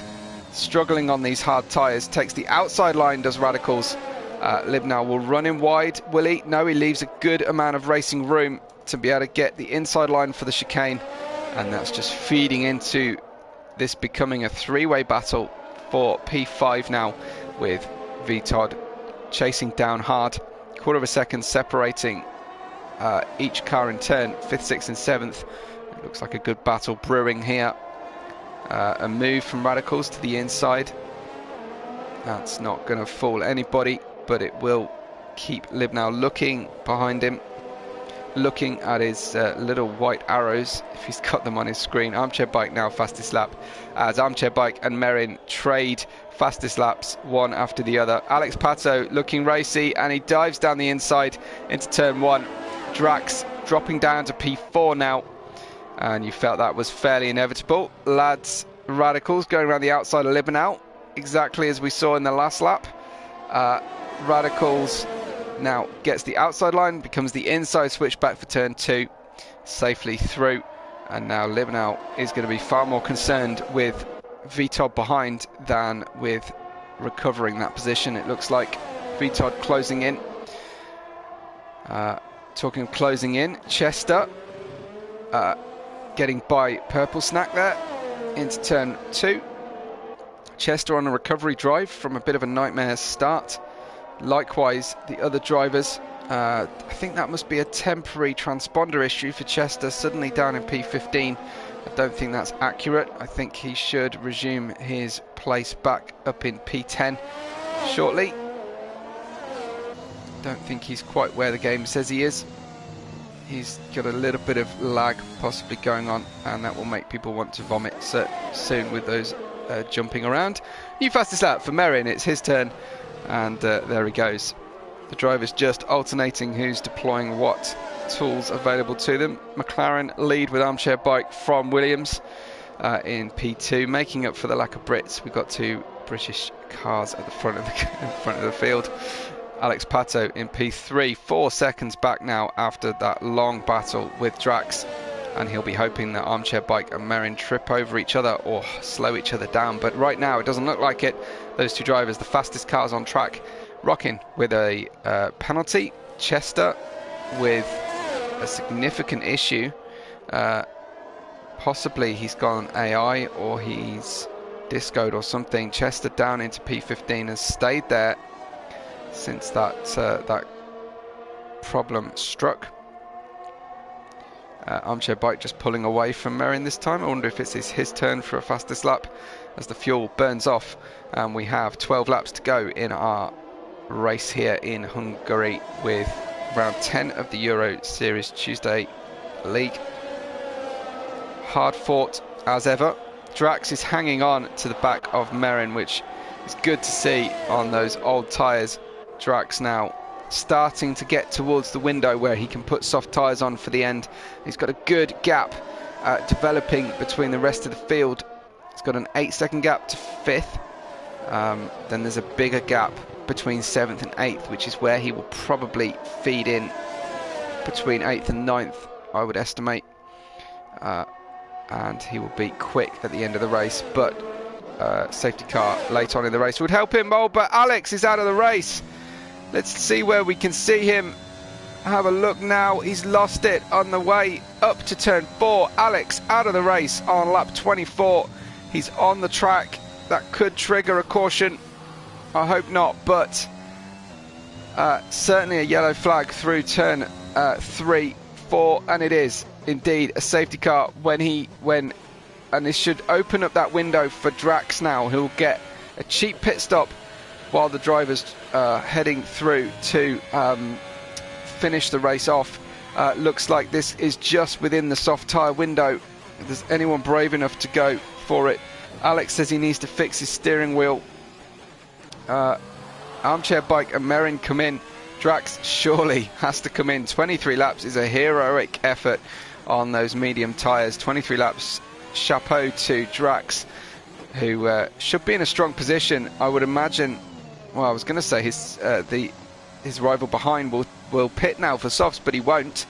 struggling on these hard tyres, takes the outside line, does Radicals. Libnau will run in wide, will he? No, he leaves a good amount of racing room to be able to get the inside line for the chicane, and that's just feeding into this becoming a three-way battle for P5 now, with VTOD chasing down hard, quarter of a second separating each car in turn, 5th, 6th and 7th. It looks like a good battle brewing here. A move from Radicals to the inside. That's not going to fool anybody, but it will keep Libnau looking behind him, looking at his little white arrows, if he's got them on his screen. Armchair Bike now fastest lap, as Armchair Bike and Merrin trade fastest laps one after the other. Alex Pato looking racy, and he dives down the inside into turn 1. Drax dropping down to P4 now, and you felt that was fairly inevitable. Lads, Radicals going around the outside of Libnau, exactly as we saw in the last lap. Radicals now gets the outside line, becomes the inside switchback for turn 2, safely through, and now Libnau is going to be far more concerned with VTOD behind than with recovering that position. It looks like VTOD closing in. Talking of closing in, Chester getting by Purple Snack there into turn 2. Chester on a recovery drive from a bit of a nightmare start. Likewise, the other drivers. I think that must be a temporary transponder issue for Chester, suddenly down in P15. I don't think that's accurate. I think he should resume his place back up in P10 shortly. Don't think he's quite where the game says he is. He's got a little bit of lag possibly going on, and that will make people want to vomit soon with those jumping around. New fastest lap for Merrin, it's his turn, and there he goes. The drivers just alternating who's deploying what tools available to them. McLaren lead with Armchair Bike from Williams in P2, making up for the lack of Brits. We've got 2 British cars at the front of the field. Alex Pato in P3, 4 seconds back now after that long battle with Drax, and he'll be hoping that Armchair Bike and Merrin trip over each other or slow each other down, but right now it doesn't look like it. Those 2 drivers, the fastest cars on track. Rockin with a penalty, Chester with a significant issue. Possibly he's gone AI or he's discoed or something. Chester down into P15, has stayed there since that problem struck. Armchair Bike just pulling away from Merrin this time. I wonder if it's his turn for a fastest lap as the fuel burns off, and we have 12 laps to go in our race here in Hungary, with round 10 of the Euro Series Tuesday League. Hard fought as ever, Drax is hanging on to the back of Merin, which is good to see on those old tyres. Drax now starting to get towards the window where he can put soft tyres on for the end. He's got a good gap developing between the rest of the field. He's got an 8-second gap to 5th. Then there's a bigger gap between 7th and 8th, which is where he will probably feed in between 8th and 9th, I would estimate. And he will be quick at the end of the race, but safety car late on in the race would help him. Oh, but Alex is out of the race. Let's see where we can see him. Have a look now. He's lost it on the way up to turn 4. Alex out of the race on lap 24. He's on the track. That could trigger a caution. I hope not, but certainly a yellow flag through turn 3, 4, and it is indeed a safety car and this should open up that window for Drax now. He'll get a cheap pit stop while the driver's heading through to finish the race off. Looks like this is just within the soft tyre window. If there's anyone brave enough to go for it. Alex says he needs to fix his steering wheel. Armchair Bike and Merin come in. Drax surely has to come in. 23 laps is a heroic effort on those medium tyres. 23 laps, chapeau to Drax, who should be in a strong position. I would imagine, well, I was going to say his rival behind will pit now for softs, but he won't.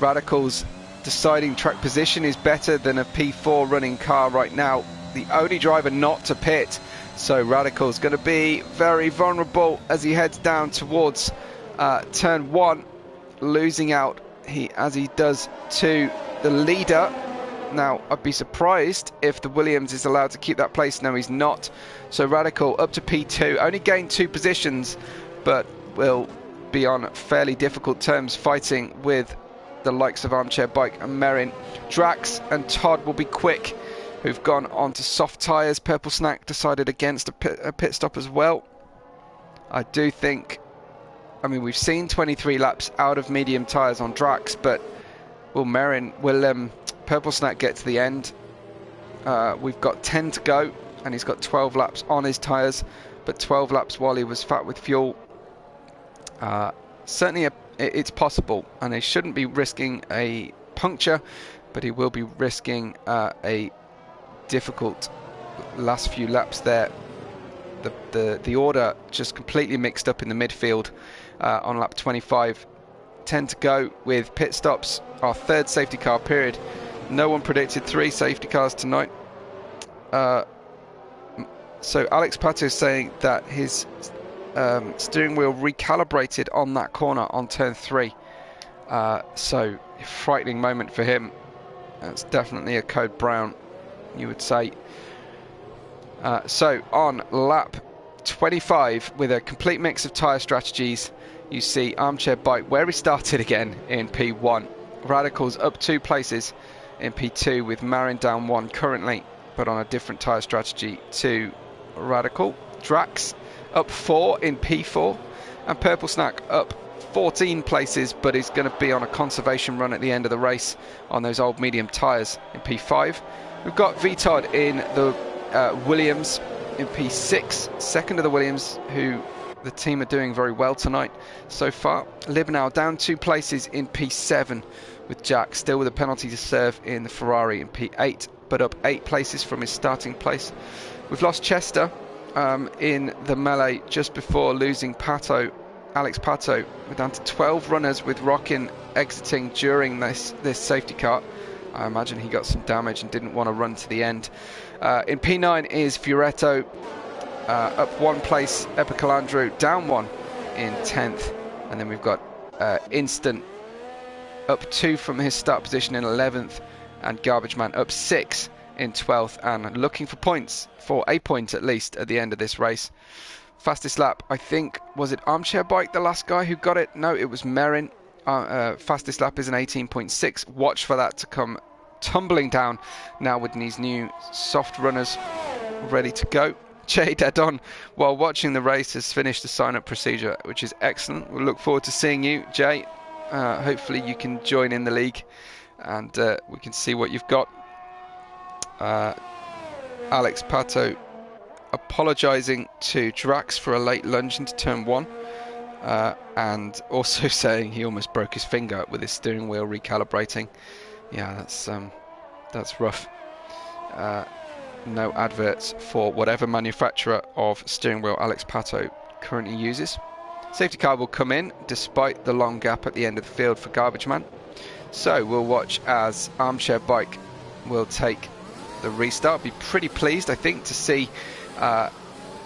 Radical's deciding track position is better than a P4 running car right now. The only driver not to pit, so Radical's going to be very vulnerable as he heads down towards turn 1, losing out as he does to the leader. Now, I'd be surprised if the Williams is allowed to keep that place. No, he's not. So Radical up to P2, only gained 2 positions, but will be on fairly difficult terms fighting with the likes of Armchair Bike and Merin. Drax and Todd will be quick, who've gone on to soft tyres. Purple Snack decided against a pit stop as well. I do think, I mean, we've seen 23 laps out of medium tyres on Drax, but will Purple Snack get to the end? We've got 10 to go, and he's got 12 laps on his tyres, but 12 laps while he was fat with fuel. Certainly it's possible, and he shouldn't be risking a puncture, but he will be risking a difficult last few laps there. The order just completely mixed up in the midfield on lap 25. 10 to go with pit stops, our 3rd safety car period. No one predicted 3 safety cars tonight. So Alex Pato is saying that his steering wheel recalibrated on that corner on turn 3. So a frightening moment for him. That's definitely a code brown, you would say. So on lap 25, with a complete mix of tyre strategies, you see Armchair Bike where he started again in P1. Radical's up 2 places in P2 with Marin down 1 currently, but on a different tyre strategy to Radical. Drax up 4 in P4, and Purple Snack up 14 places, but is going to be on a conservation run at the end of the race on those old medium tyres in P5. We've got VTOD in the Williams in P6, second of the Williams, who the team are doing very well tonight so far. Libenow down 2 places in P7 with Jack still with a penalty to serve in the Ferrari in P8, but up 8 places from his starting place. We've lost Chester in the melee just before losing Pato, Alex Pato. We're down to 12 runners with Rockin exiting during this safety car. I imagine he got some damage and didn't want to run to the end. In P9 is Fioretto, up 1 place. Epicalandro down 1 in 10th. And then we've got Instant up 2 from his start position in 11th. And Garbage Man up 6 in 12th. And looking for points, for a point at least, at the end of this race. Fastest lap, I think, was it Armchair Bike, the last guy who got it? No, it was Merin. Fastest lap is an 18.6. Watch for that to come tumbling down now with these new soft runners ready to go. Jay Dead On, while watching the race, has finished the sign-up procedure, which is excellent. We'll look forward to seeing you, Jay. Hopefully you can join in the league and we can see what you've got. Alex Pato apologising to Drax for a late lunge into turn 1, and also saying he almost broke his finger with his steering wheel recalibrating. Yeah, that's rough. No adverts for whatever manufacturer of steering wheel Alex Pato currently uses. Safety car will come in despite the long gap at the end of the field for Garbage Man. So we'll watch as Armchair Bike will take the restart. Be pretty pleased, I think, to see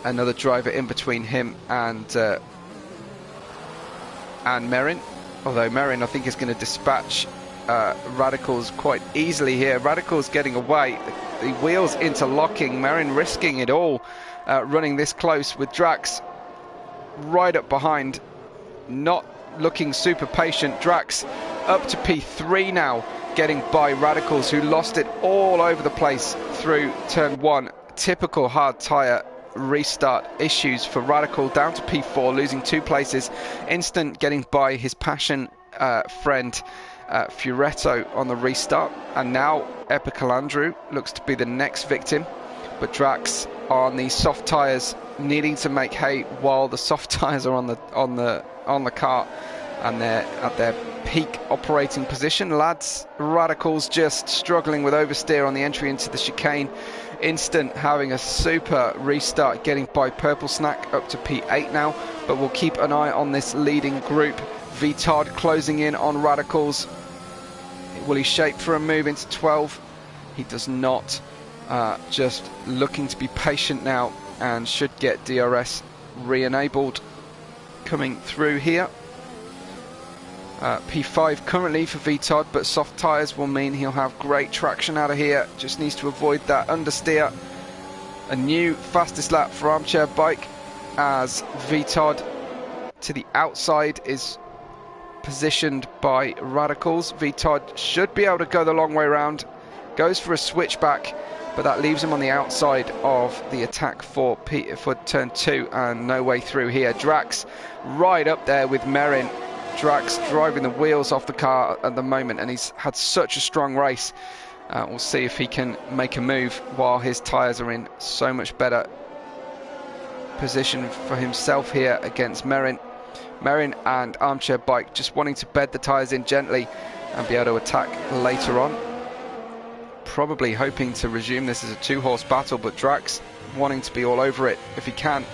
another driver in between him and Merrin. Although Merrin, I think, is going to dispatch Radicals quite easily here. Radicals getting away, the wheels interlocking, Merrin risking it all, running this close with Drax right up behind, not looking super patient. Drax up to P3 now, getting by Radicals, who lost it all over the place through turn 1. Typical hard tyre restart issues for Radical, down to P4, losing 2 places. Instant getting by his passion friend Furetto on the restart, and now Epicalandru looks to be the next victim. But Drax on the soft tyres, needing to make hay while the soft tyres are on the car, and they're at their peak operating position. Lads, Radicals just struggling with oversteer on the entry into the chicane. Instant having a super restart, getting by Purple Snack up to P8 now, but we'll keep an eye on this leading group. Todd closing in on Radicals. Will he shape for a move into 12? He does not. Just looking to be patient now, and should get DRS re-enabled coming through here. P5 currently for Todd, but soft tyres will mean he'll have great traction out of here. Just needs to avoid that understeer. A new fastest lap for Armchair Bike, as Todd to the outside is positioned by Radicals. Todd should be able to go the long way round, goes for a switchback, but that leaves him on the outside of the attack for turn 2, and no way through here. Drax right up there with Merrin. Drax driving the wheels off the car at the moment, and he's had such a strong race. We'll see if he can make a move while his tyres are in so much better position for himself here against Merrin. Merrin and Armchair Bike just wanting to bed the tyres in gently and be able to attack later on. Probably hoping to resume this as a 2-horse battle, but Drax wanting to be all over it if he can.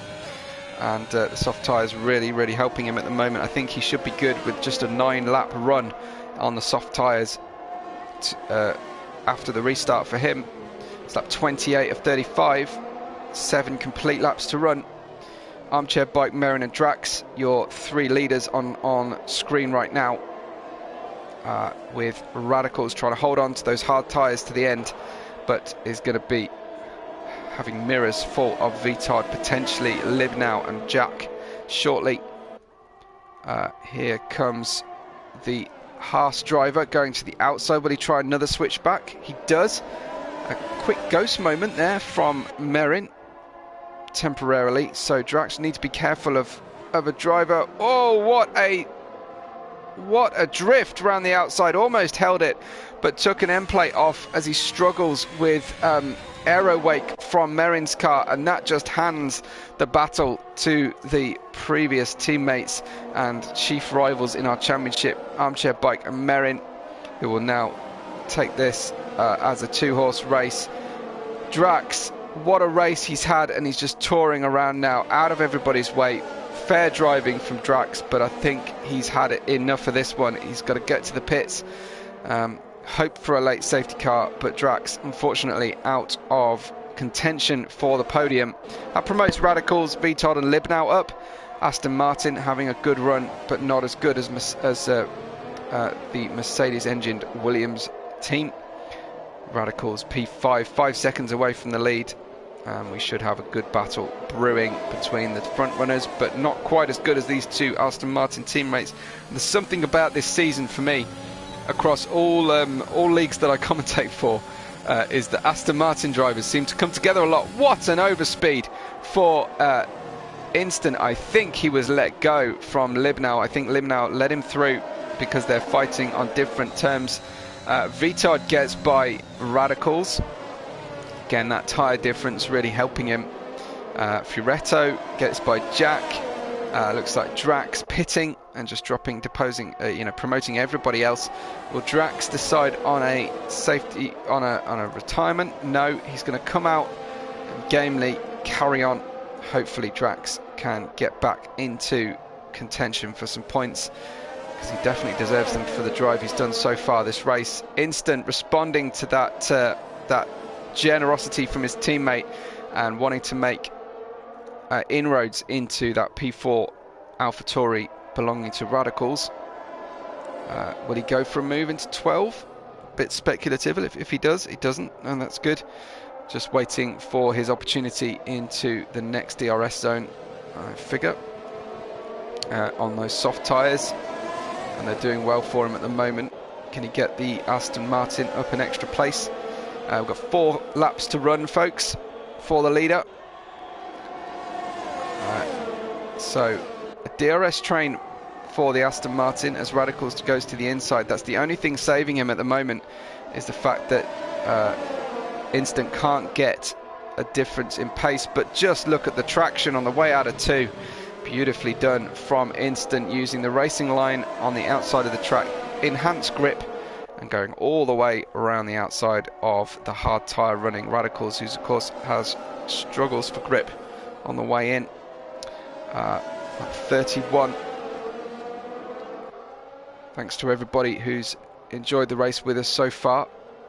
And the soft tyres really helping him at the moment. I think he should be good with just a 9-lap run on the soft tyres after the restart for him. It's lap 28 of 35, 7 complete laps to run. Armchair Bike, Merrin and Drax, your 3 leaders on screen right now, with Radicals trying to hold on to those hard tyres to the end, but is going to be having mirrors full of Todd, potentially Libnow and Jack shortly. Here comes the Haas driver going to the outside. Will he try another switchback? He does. A quick ghost moment there from Merrin temporarily, so Drax needs to be careful of a driver. Oh, what a drift around the outside. Almost held it, but took an end plate off as he struggles with aero wake from Merrin's car, and that just hands the battle to the previous teammates and chief rivals in our championship, Armchair Bike and Merrin, who will now take this as a 2-horse race. Drax, what a race he's had, and he's just touring around now, out of everybody's way. Fair driving from Drax, but I think he's had it enough for this one. He's got to get to the pits. Hope for a late safety car, but Drax unfortunately out of contention for the podium. That promotes Radicals, Todd and Libnow up. Aston Martin having a good run, but not as good as the Mercedes-engined Williams team. Radicals P5, 5 seconds away from the lead. We should have a good battle brewing between the front runners, but not quite as good as these 2 Aston Martin teammates. And there's something about this season for me, across all leagues that I commentate for, is that Aston Martin drivers seem to come together a lot. What an overspeed for Instant. I think he was let go from Libnow. I think Libnow let him through because they're fighting on different terms. Todd gets by Radicals, Again, that tyre difference really helping him. Furetto gets by Jack. Looks like Drax pitting and just dropping, deposing, promoting everybody else. Will Drax decide on a safety, on a retirement? No, he's going to come out and gamely carry on. Hopefully Drax can get back into contention for some points, because he definitely deserves them for the drive he's done so far this race. Instant responding to that generosity from his teammate and wanting to make inroads into that P4 AlphaTauri belonging to Radicals. Will he go for a move into 12? Bit speculative. If he does, he doesn't, and that's good. Just waiting for his opportunity into the next DRS zone, I figure, on those soft tyres, and they're doing well for him at the moment. Can he get the Aston Martin up an extra place? We've got 4 laps to run, folks, for the leader. So a DRS train for the Aston Martin as Radicals goes to the inside. That's the only thing saving him at the moment, is the fact that Instant can't get a difference in pace. But just look at the traction on the way out of 2. Beautifully done from Instant, using the racing line on the outside of the track, enhanced grip, and going all the way around the outside of the hard tyre running Radicals, who of course has struggles for grip on the way in. 31. Thanks to everybody who's enjoyed the race with us so far.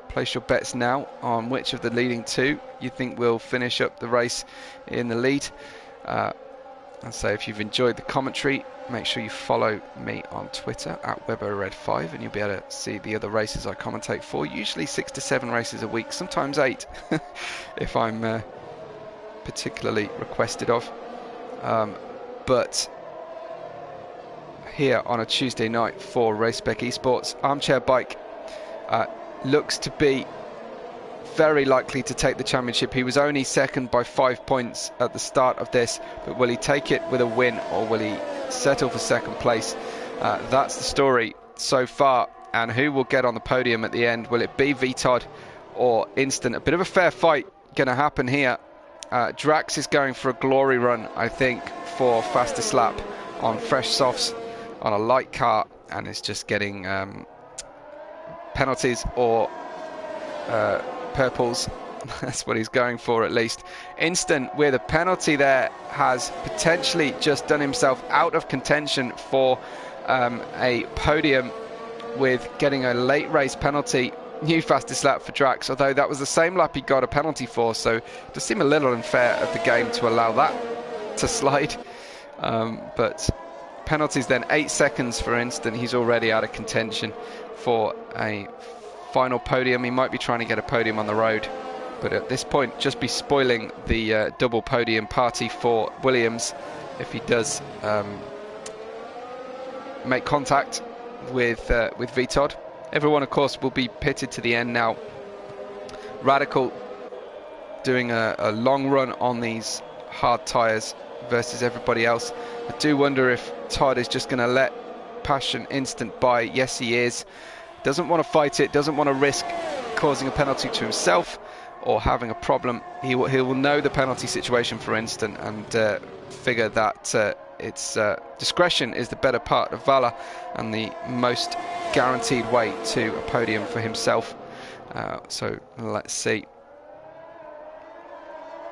Place your bets now on which of the leading 2 you think will finish up the race in the lead. And so if you've enjoyed the commentary, make sure you follow me on Twitter at WebberRed5, and you'll be able to see the other races I commentate for. Usually 6 to 7 races a week, sometimes 8 if I'm particularly requested of. But here on a Tuesday night for Race Spec Esports, Armchair Bike looks to be very likely to take the championship. He was only second by 5 points at the start of this, but will he take it with a win, or will he settle for second place? That's the story so far. And who will get on the podium at the end? Will it be Vitod or Instant? A bit of a fair fight going to happen here. Drax is going for a glory run, I think, for fastest lap on fresh softs on a light car, and is just getting penalties or purples. That's what he's going for, at least. Instant, with a penalty there, has potentially just done himself out of contention for a podium with getting a late race penalty. New fastest lap for Drax, although that was the same lap he got a penalty for, so it does seem a little unfair of the game to allow that to slide. But penalties then, 8 seconds for Instant. He's already out of contention for a final podium. He might be trying to get a podium on the road, but at this point just be spoiling the double podium party for Williams if he does make contact with Vitod. Everyone, of course, will be pitted to the end now. Radical doing a long run on these hard tyres versus everybody else. I do wonder if Todd is just going to let Passion Instant by. Yes, he is. Doesn't want to fight it, doesn't want to risk causing a penalty to himself or having a problem. He will know the penalty situation for Instant and figure that it's discretion is the better part of valor and the most guaranteed way to a podium for himself. So let's see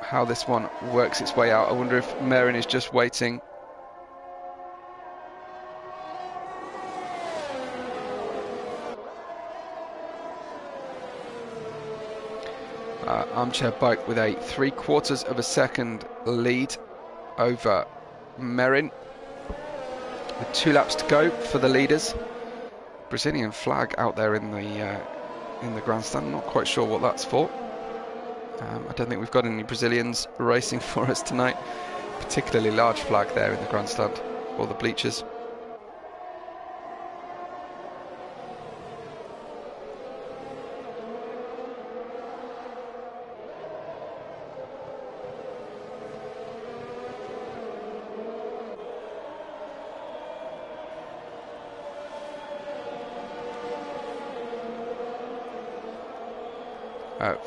how this one works its way out. I wonder if Marin is just waiting. Armchair Bike with a 3/4 of a second lead over Marin, with 2 laps to go for the leaders. Brazilian flag out there in the grandstand. Not quite sure what that's for. I don't think we've got any Brazilians racing for us tonight. Particularly large flag there in the grandstand or the bleachers.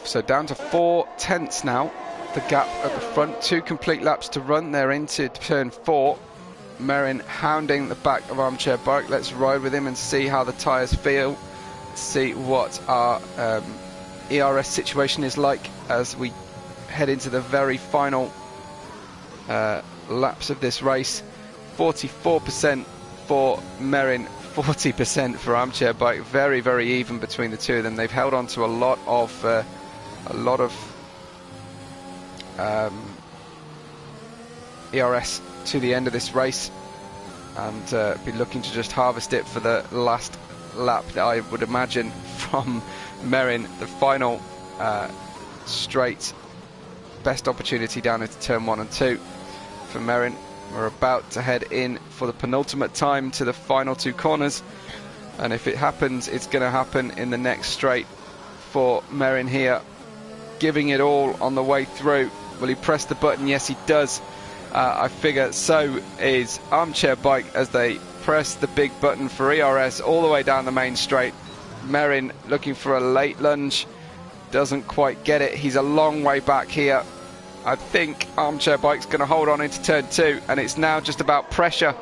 So down to 4 tenths now. The gap at the front, 2 complete laps to run. They're into turn 4. Merrin hounding the back of Armchair Bike. Let's ride with him and see how the tyres feel. See what our ERS situation is like as we head into the very final laps of this race. 44% for Merrin, 40% for Armchair Bike. Very, very even between the two of them. They've held on to a lot of ERS to the end of this race, and be looking to just harvest it for the last lap, I would imagine, from Merrin. The final straight, best opportunity down into turn 1 and 2 for Merrin. We're about to head in for the penultimate time to the final 2 corners, and if it happens, it's going to happen in the next straight for Merrin here, giving it all on the way through. Will he press the button? Yes, he does. I figure so is Armchair Bike as they press the big button for ERS all the way down the main straight. Merrin looking for a late lunge, doesn't quite get it. He's a long way back here. I think Armchair Bike's going to hold on into turn 2, and it's now just about pressure.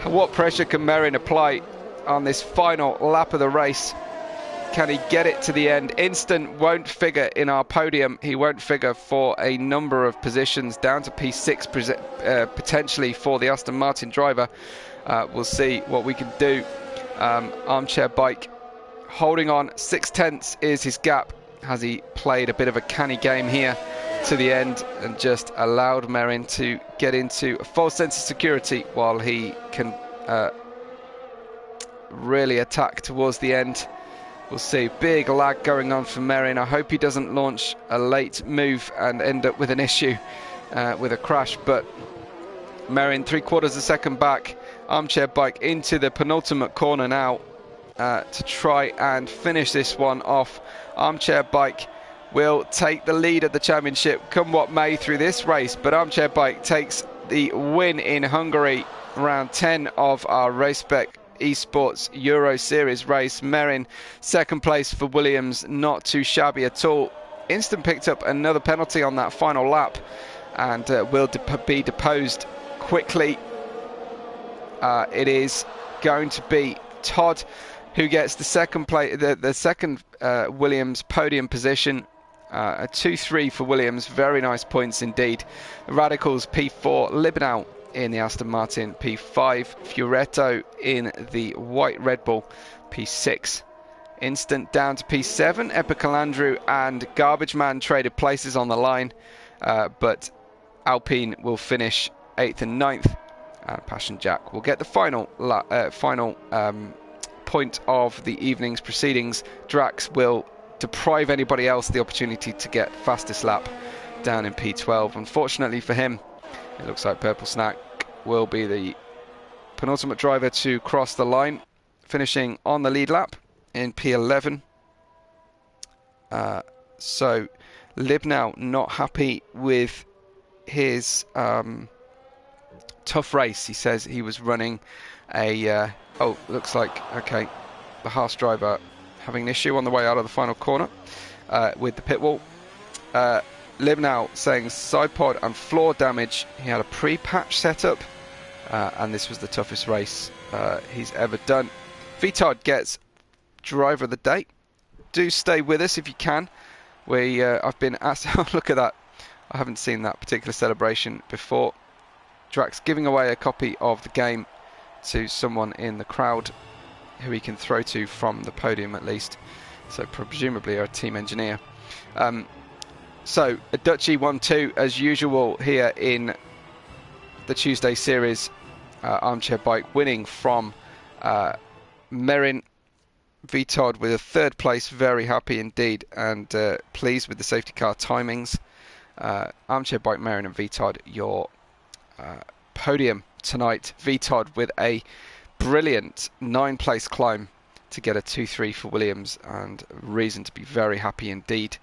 What pressure can Merrin apply on this final lap of the race? Can he get it to the end? Instant won't figure in our podium. He won't figure for a number of positions, down to P6 potentially for the Aston Martin driver. We'll see what we can do. Armchair Bike holding on. 6 tenths is his gap. Has he played a bit of a canny game here to the end and just allowed Merrin to get into a false sense of security while he can really attack towards the end? We'll see. Big lag going on for Merrin. I hope he doesn't launch a late move and end up with an issue with a crash, but Merrin 3/4 of a second back. Armchair Bike into the penultimate corner now to try and finish this one off. Armchair Bike will take the lead at the championship come what may through this race, but Armchair Bike takes the win in Hungary, round 10 of our Race Spec Esports Euro Series race. Merrin second place for Williams, not too shabby at all. Instant picked up another penalty on that final lap and will be deposed quickly. It is going to be Todd who gets the second Williams podium position. A 2-3 for Williams, very nice points indeed. Radicals P4, Libnau in the Aston Martin P5, Fioretto in the white Red Bull P6. Instant down to P7, Epicalandru and Garbage Man traded places on the line, but Alpine will finish 8th and 9th, and Passion Jack will get the final point of the evening's proceedings. Drax will deprive anybody else the opportunity to get fastest lap down in P12. Unfortunately for him, it looks like Purple Snack will be the penultimate driver to cross the line, finishing on the lead lap in P11. So Libnau not happy with his tough race. He says he was running a looks like the Haas driver having an issue on the way out of the final corner with the pit wall. Libnau saying side pod and floor damage. He had a pre-patch setup, and this was the toughest race he's ever done. Vitard gets driver of the day. Do stay with us if you can. I've been asked. Look at that. I haven't seen that particular celebration before. Drax giving away a copy of the game to someone in the crowd who he can throw to from the podium at least, so presumably a team engineer. So a Dutchy 1-2 as usual here in the Tuesday series. Armchair Bike winning from Merrin. Vitard with a 3rd place, very happy indeed, and pleased with the safety car timings. Armchair Bike, Merrin and Vitard, your podium tonight. Vitard with a brilliant 9th-place climb to get a 2-3 for Williams, and reason to be very happy indeed.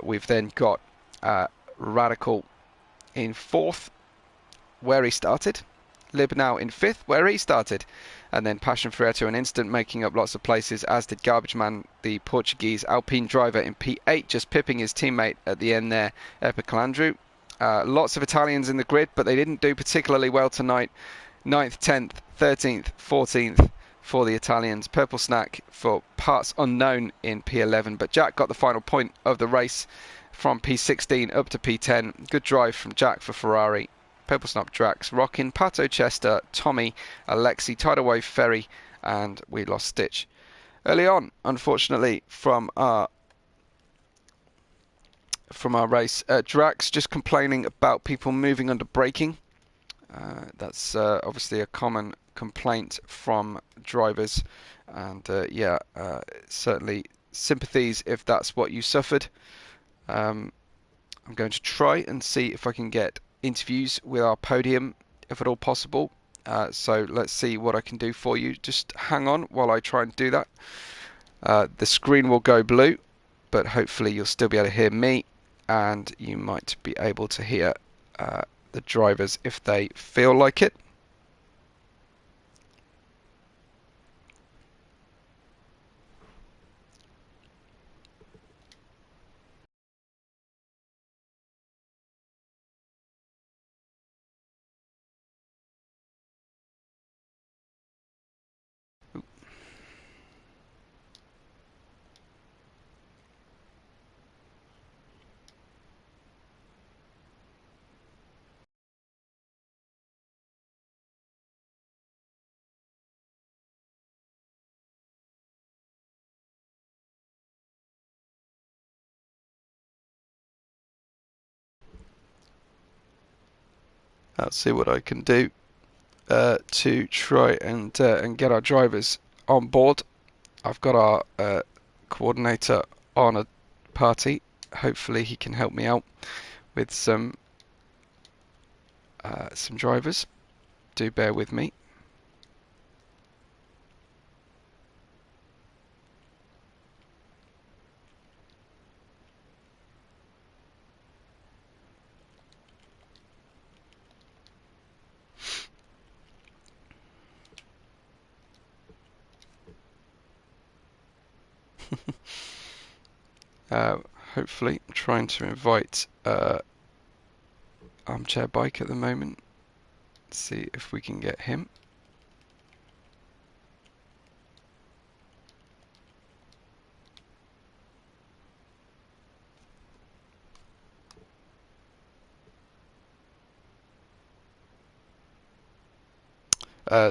We've then got Radical in 4th, where he started, Libnau in 5th, where he started. And then Passion Ferreto an instant, making up lots of places, as did Garbage Man, the Portuguese Alpine driver, in P8, just pipping his teammate at the end there, Epicalandru. Lots of Italians in the grid, but they didn't do particularly well tonight. 9th, 10th, 13th, 14th for the Italians. Purple Snack for parts unknown in P11, but Jack got the final point of the race from P16 up to P10. Good drive from Jack for Ferrari. Purple Snap Drax, Rockin, Pato Chester, Tommy, Alexi, Tidal Wave Ferry, and we lost Stitch early on, unfortunately, from our race. Drax just complaining about people moving under braking. That's obviously a common complaint from drivers, and certainly sympathies if that's what you suffered. I'm going to try and see if I can get interviews with our podium, if at all possible. So let's see what I can do for you. Just hang on while I try and do that. The screen will go blue, but hopefully you'll still be able to hear me, and you might be able to hear the drivers if they feel like it. I'll see what I can do to try and get our drivers on board. I've got our coordinator on a party. Hopefully he can help me out with some drivers. Do bear with me. Hopefully, I'm trying to invite Armchair Bike at the moment. See if we can get him.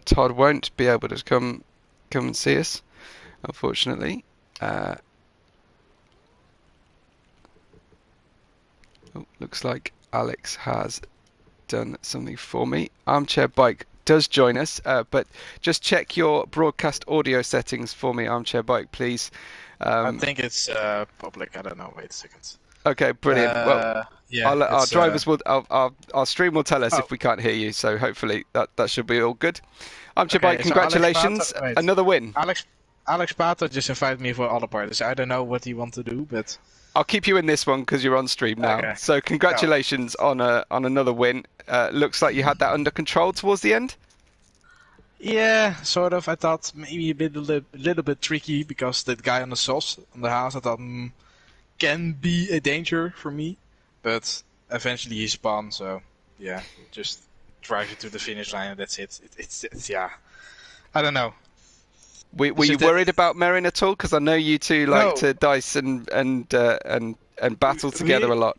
Todd won't be able to come and see us, unfortunately. Looks like Alex has done something for me. Armchair Bike does join us, but just check your broadcast audio settings for me, Armchair Bike, please. I think it's public. I don't know. Wait a second. Okay, brilliant. Well, yeah, our drivers will, our stream will tell us if we can't hear you, so hopefully that should be all good. Armchair Bike, congratulations, so another win. Alex Pato just invited me for other parties. I don't know what he wants to do, but I'll keep you in this one because you're on stream now. Okay. So congratulations on another win. Looks like you had that under control towards the end. Yeah, sort of. I thought maybe a little bit tricky because that guy on the sauce on the house I thought can be a danger for me, but eventually he spun. So yeah, just drive it to the finish line and that's it. It's yeah. I don't know. Were you worried about Merrin at all? Because I know you two like to dice and battle together a lot.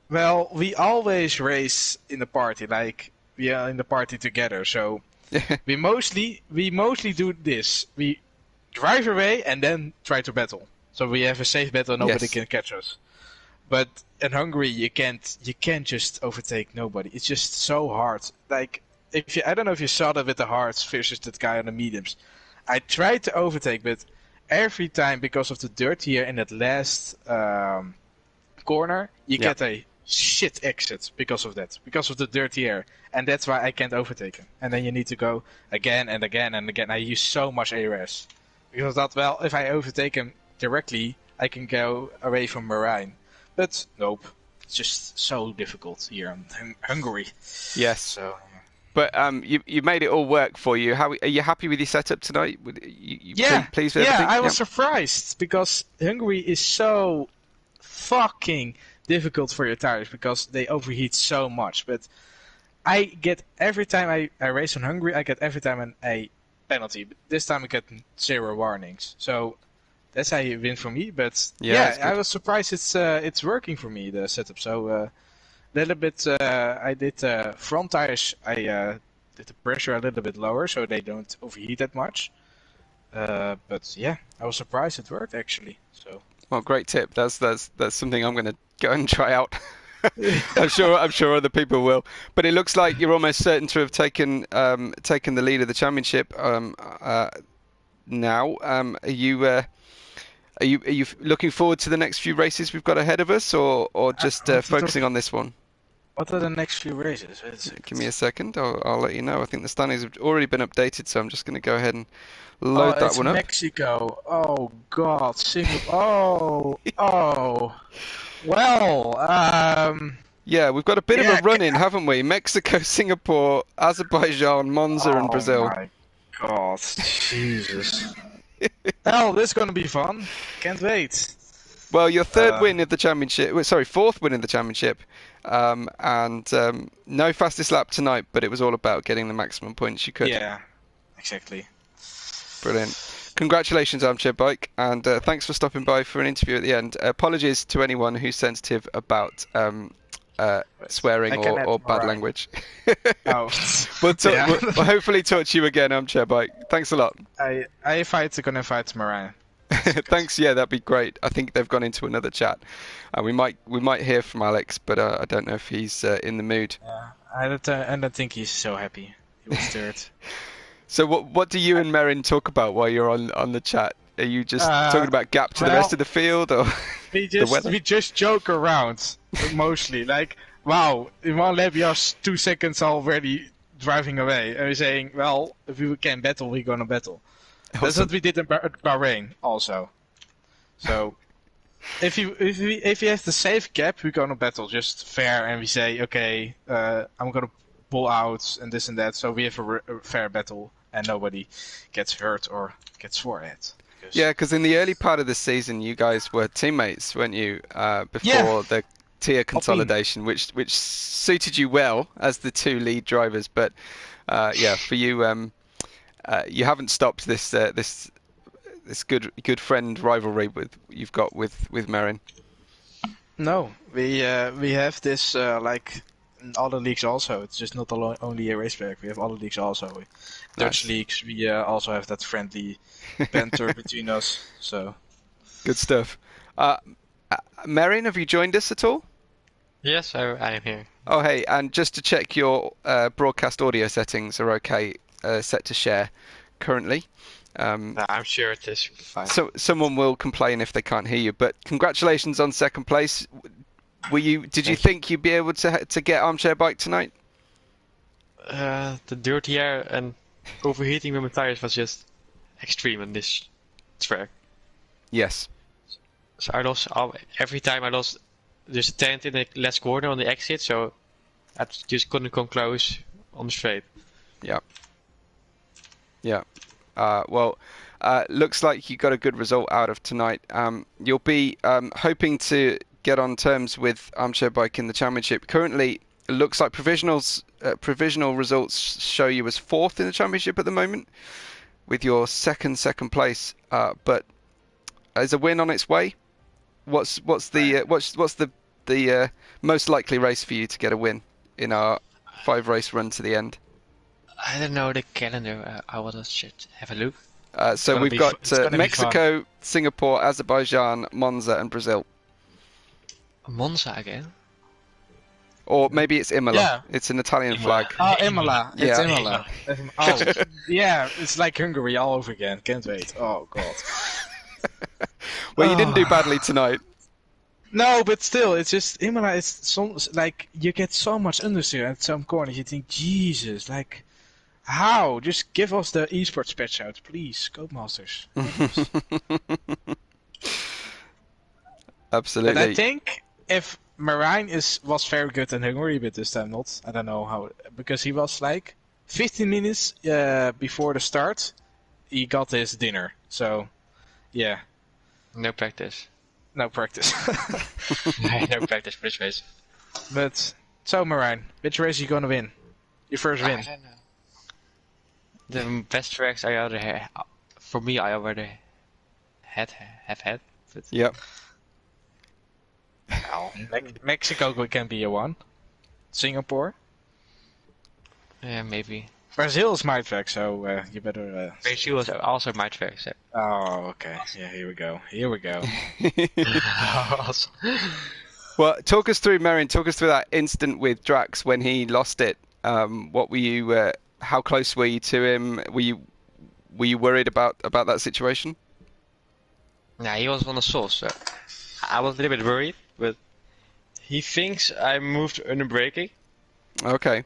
Well, we always race in the party, like we are in the party together. So we mostly do this. We drive away and then try to battle. So we have a safe battle. Nobody can catch us. But in Hungary, you can't just overtake nobody. It's just so hard. Like I don't know if you saw that with the hards versus that guy on the mediums. I tried to overtake, but every time because of the dirt here in that last corner, you get a shit exit because of that, because of the dirty air, and that's why I can't overtake him. And then you need to go again and again and again. I use so much ARS because I thought, well, if I overtake him directly, I can go away from Marine. But nope, it's just so difficult here in Hungary. Yes. So But you made it all work for you. How are you happy with your setup tonight? Yeah, pleased with yeah, everything? I was surprised because Hungary is so fucking difficult for your tires because they overheat so much. But I get every time I race on Hungary, I get every time a penalty. But this time I get 0 warnings. So that's how you win for me. But Yeah, it's I good. was surprised it's working for me, the setup. So little bit I did front tires. I did the pressure a little bit lower so they don't overheat that much. But yeah, I was surprised it worked actually. So Well, great tip. That's something I'm going to go and try out. I'm sure other people will. But it looks like you're almost certain to have taken the lead of the championship now. Are you looking forward to the next few races we've got ahead of us, or just focusing on this one? what are the next few races? Wait a Give me a second. second. I'll let you know. I think the standings have already been updated, so I'm just going to go ahead and Oh, load that it's one up. Mexico. Oh God, Singapore. Oh. Well, Yeah, we've got a bit of a yeah. run-in, haven't we? Mexico, Singapore, Azerbaijan, Monza, and Oh Brazil. my God, Jesus. Hell, this is gonna be fun. Can't wait. Well, your third Uh, win of the championship, sorry, fourth win in the championship, and no fastest lap tonight, but it was all about getting the maximum points you could. yeah, exactly. Brilliant. Congratulations, Armchair Bike, and thanks for stopping by for an interview at the end. Apologies to anyone who's sensitive about swearing I can add or bad Mariah. language. Oh, We'll yeah. we'll hopefully talk to you again, Armchair Bike. Thanks a lot. Gonna invite Mariah. Thanks. Yeah, that'd be great. I think they've gone into another chat. We might hear from Alex, but I don't know if he's in the mood. Yeah, I don't think he's so happy. He was third. So what do you and Merrin talk about while you're on the chat? Are you just talking Uh, about gap to the rest of well, the field or the weather? we just joke around mostly. Like, wow, in one lap you are 2 seconds already driving away, and we're saying, well, if we can battle, we're gonna battle. That's Awesome. what we did in Bahrain also. So if you have the safe gap, we're gonna battle just fair, and we say, okay, I'm gonna pull out and this and that, so we have a fair battle, and nobody gets hurt or gets swore at. Yeah, because in the early part of the season, you guys were teammates, weren't you? Yeah, Before the tier Alpine. consolidation, which suited you well as the two lead drivers. But yeah, for you, you haven't stopped this good friend rivalry you've got with Merrin. No, we have this like in other leagues also. It's just not only a race track. We have other leagues also. Dutch Nice, leagues. We also have that friendly banter between us. So good stuff. Uh, Merrin, have you joined us at all? Yes, I am here. Oh, hey, and just to check your broadcast audio settings are okay, set to share currently. I'm sure it is fine. So someone will complain if they can't hear you, but congratulations on second place. Did you Thank you. think you'd be able to get Armchair Bike tonight? The dirty air and overheating with my tires was just extreme on this track. Yes. So I lost every time I lost. There's a tent in the last corner on the exit, so I just couldn't come close on the straight. Yeah. Yeah. Well, looks like you got a good result out of tonight. You'll be hoping to get on terms with Armchair Bike in the championship. Currently, it looks like provisional results show you as fourth in the championship at the moment, with your second place. But is a win on its way? What's the most likely race for you to get a win in our 5-race run to the end? I don't know the calendar. I will just have a look. So we've got it's gonna be Mexico, Singapore, Azerbaijan, Monza, and Brazil. Monza again? Or maybe it's Imola. Yeah. It's an Italian Imola. flag. oh, Imola. It's Yeah. Imola. Oh, yeah. It's like Hungary all over again. Can't wait. Oh God. Well, you didn't do badly tonight. No, but still, it's just Imola is some like you get so much understeer at some corners. You think, Jesus, like how? Just give us the esports patch out, please, Codemasters. But Absolutely. I think if Marine was very good in Hungary, but this time not. I don't know how because he was like 15 minutes before the start, he got his dinner. So, yeah, No practice. no practice. No practice for this race. But, so Marijn, which race are you gonna win? Your first win? I don't know. The best tracks I already had. For me, I already have had. But Yep. Well, Mexico can be a one. Singapore. yeah, maybe. Brazil is my track, so you better. Brazil was also my track. So. Oh, okay. Yeah, here we go. Here we go. Well, talk us through, Marion. Talk us through that instant with Drax when he lost it. What were you? How close were you to him? Were you worried about that situation? Yeah, he was on the source, so I was a little bit worried, but he thinks I moved under braking. Okay.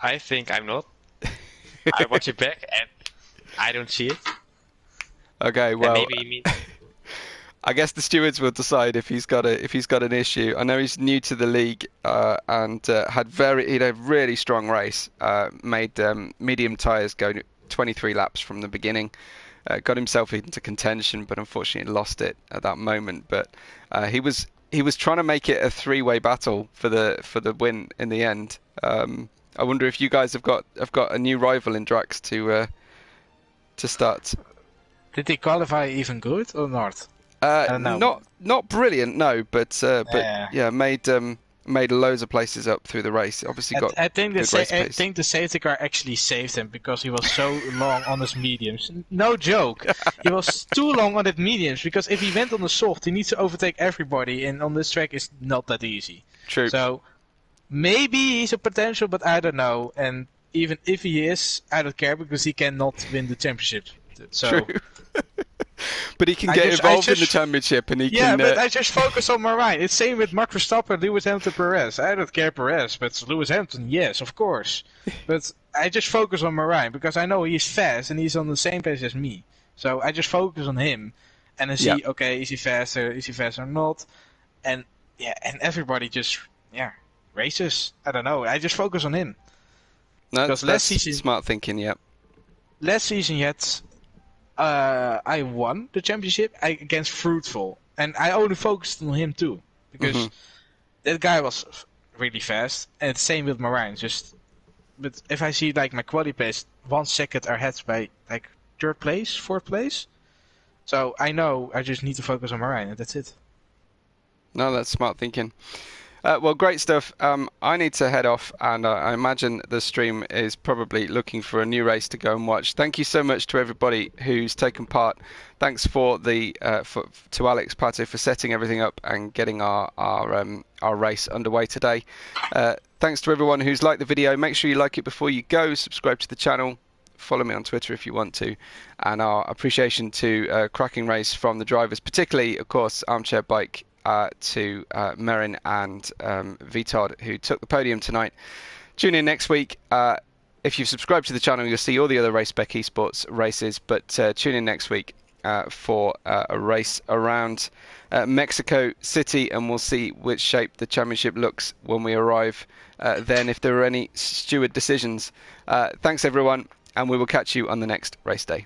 I think I'm not. I watch it back and I don't see it. Okay. Well, And maybe he means I guess the stewards will decide if he's got an issue. I know he's new to the league and he had a really strong race. Made medium tyres go 23 laps from the beginning. Got himself into contention, but unfortunately lost it at that moment. But he was trying to make it a three-way battle for the win in the end. I wonder if you guys have got a new rival in Drax to start. Did he qualify even good or not? I don't know. Not brilliant, no, but Yeah. made loads of places up through the race. Obviously got I think good race pace. the safety car actually saved him because he was so long on his mediums. No joke. He was too long on his mediums because if he went on the soft, he needs to overtake everybody, and on this track it's not that easy. True. So maybe he's a potential, but I don't know. And even if he is, I don't care because he cannot win the championship. So. True. But he can get involved in the championship, and he can. Yeah, but I just focus on Marijn. It's same with Max Verstappen, Lewis Hamilton, Perez. I don't care Perez, but Lewis Hamilton, yes, of course. But I just focus on Marijn because I know he's fast and he's on the same pace as me. So I just focus on him, and I see, okay, is he faster? Is he faster or not? And yeah, and everybody just races. I don't know. I just focus on him. No, because that's smart thinking. Yeah. Last season yet. I won the championship against Fruitful, and I only focused on him too because that guy was really fast. And same with Marijn. But if I see like my quality pace 1 second ahead by like third place, fourth place, so I know I just need to focus on Marijn, and that's it. No, that's smart thinking. Well, great stuff. I need to head off, and I imagine the stream is probably looking for a new race to go and watch. Thank you so much to everybody who's taken part. Thanks to Alex Pato for setting everything up and getting our race underway today. Thanks to everyone who's liked the video. Make sure you like it before you go. Subscribe to the channel. Follow me on Twitter if you want to. And our appreciation to cracking race from the drivers, particularly, of course, Armchair Bike. To Merin and Vitard, who took the podium tonight. Tune in next week. If you've subscribed to the channel, you'll see all the other Race Spec Esports races, but tune in next week for a race around Mexico City, and we'll see which shape the championship looks when we arrive then, if there are any steward decisions. Thanks, everyone, and we will catch you on the next race day.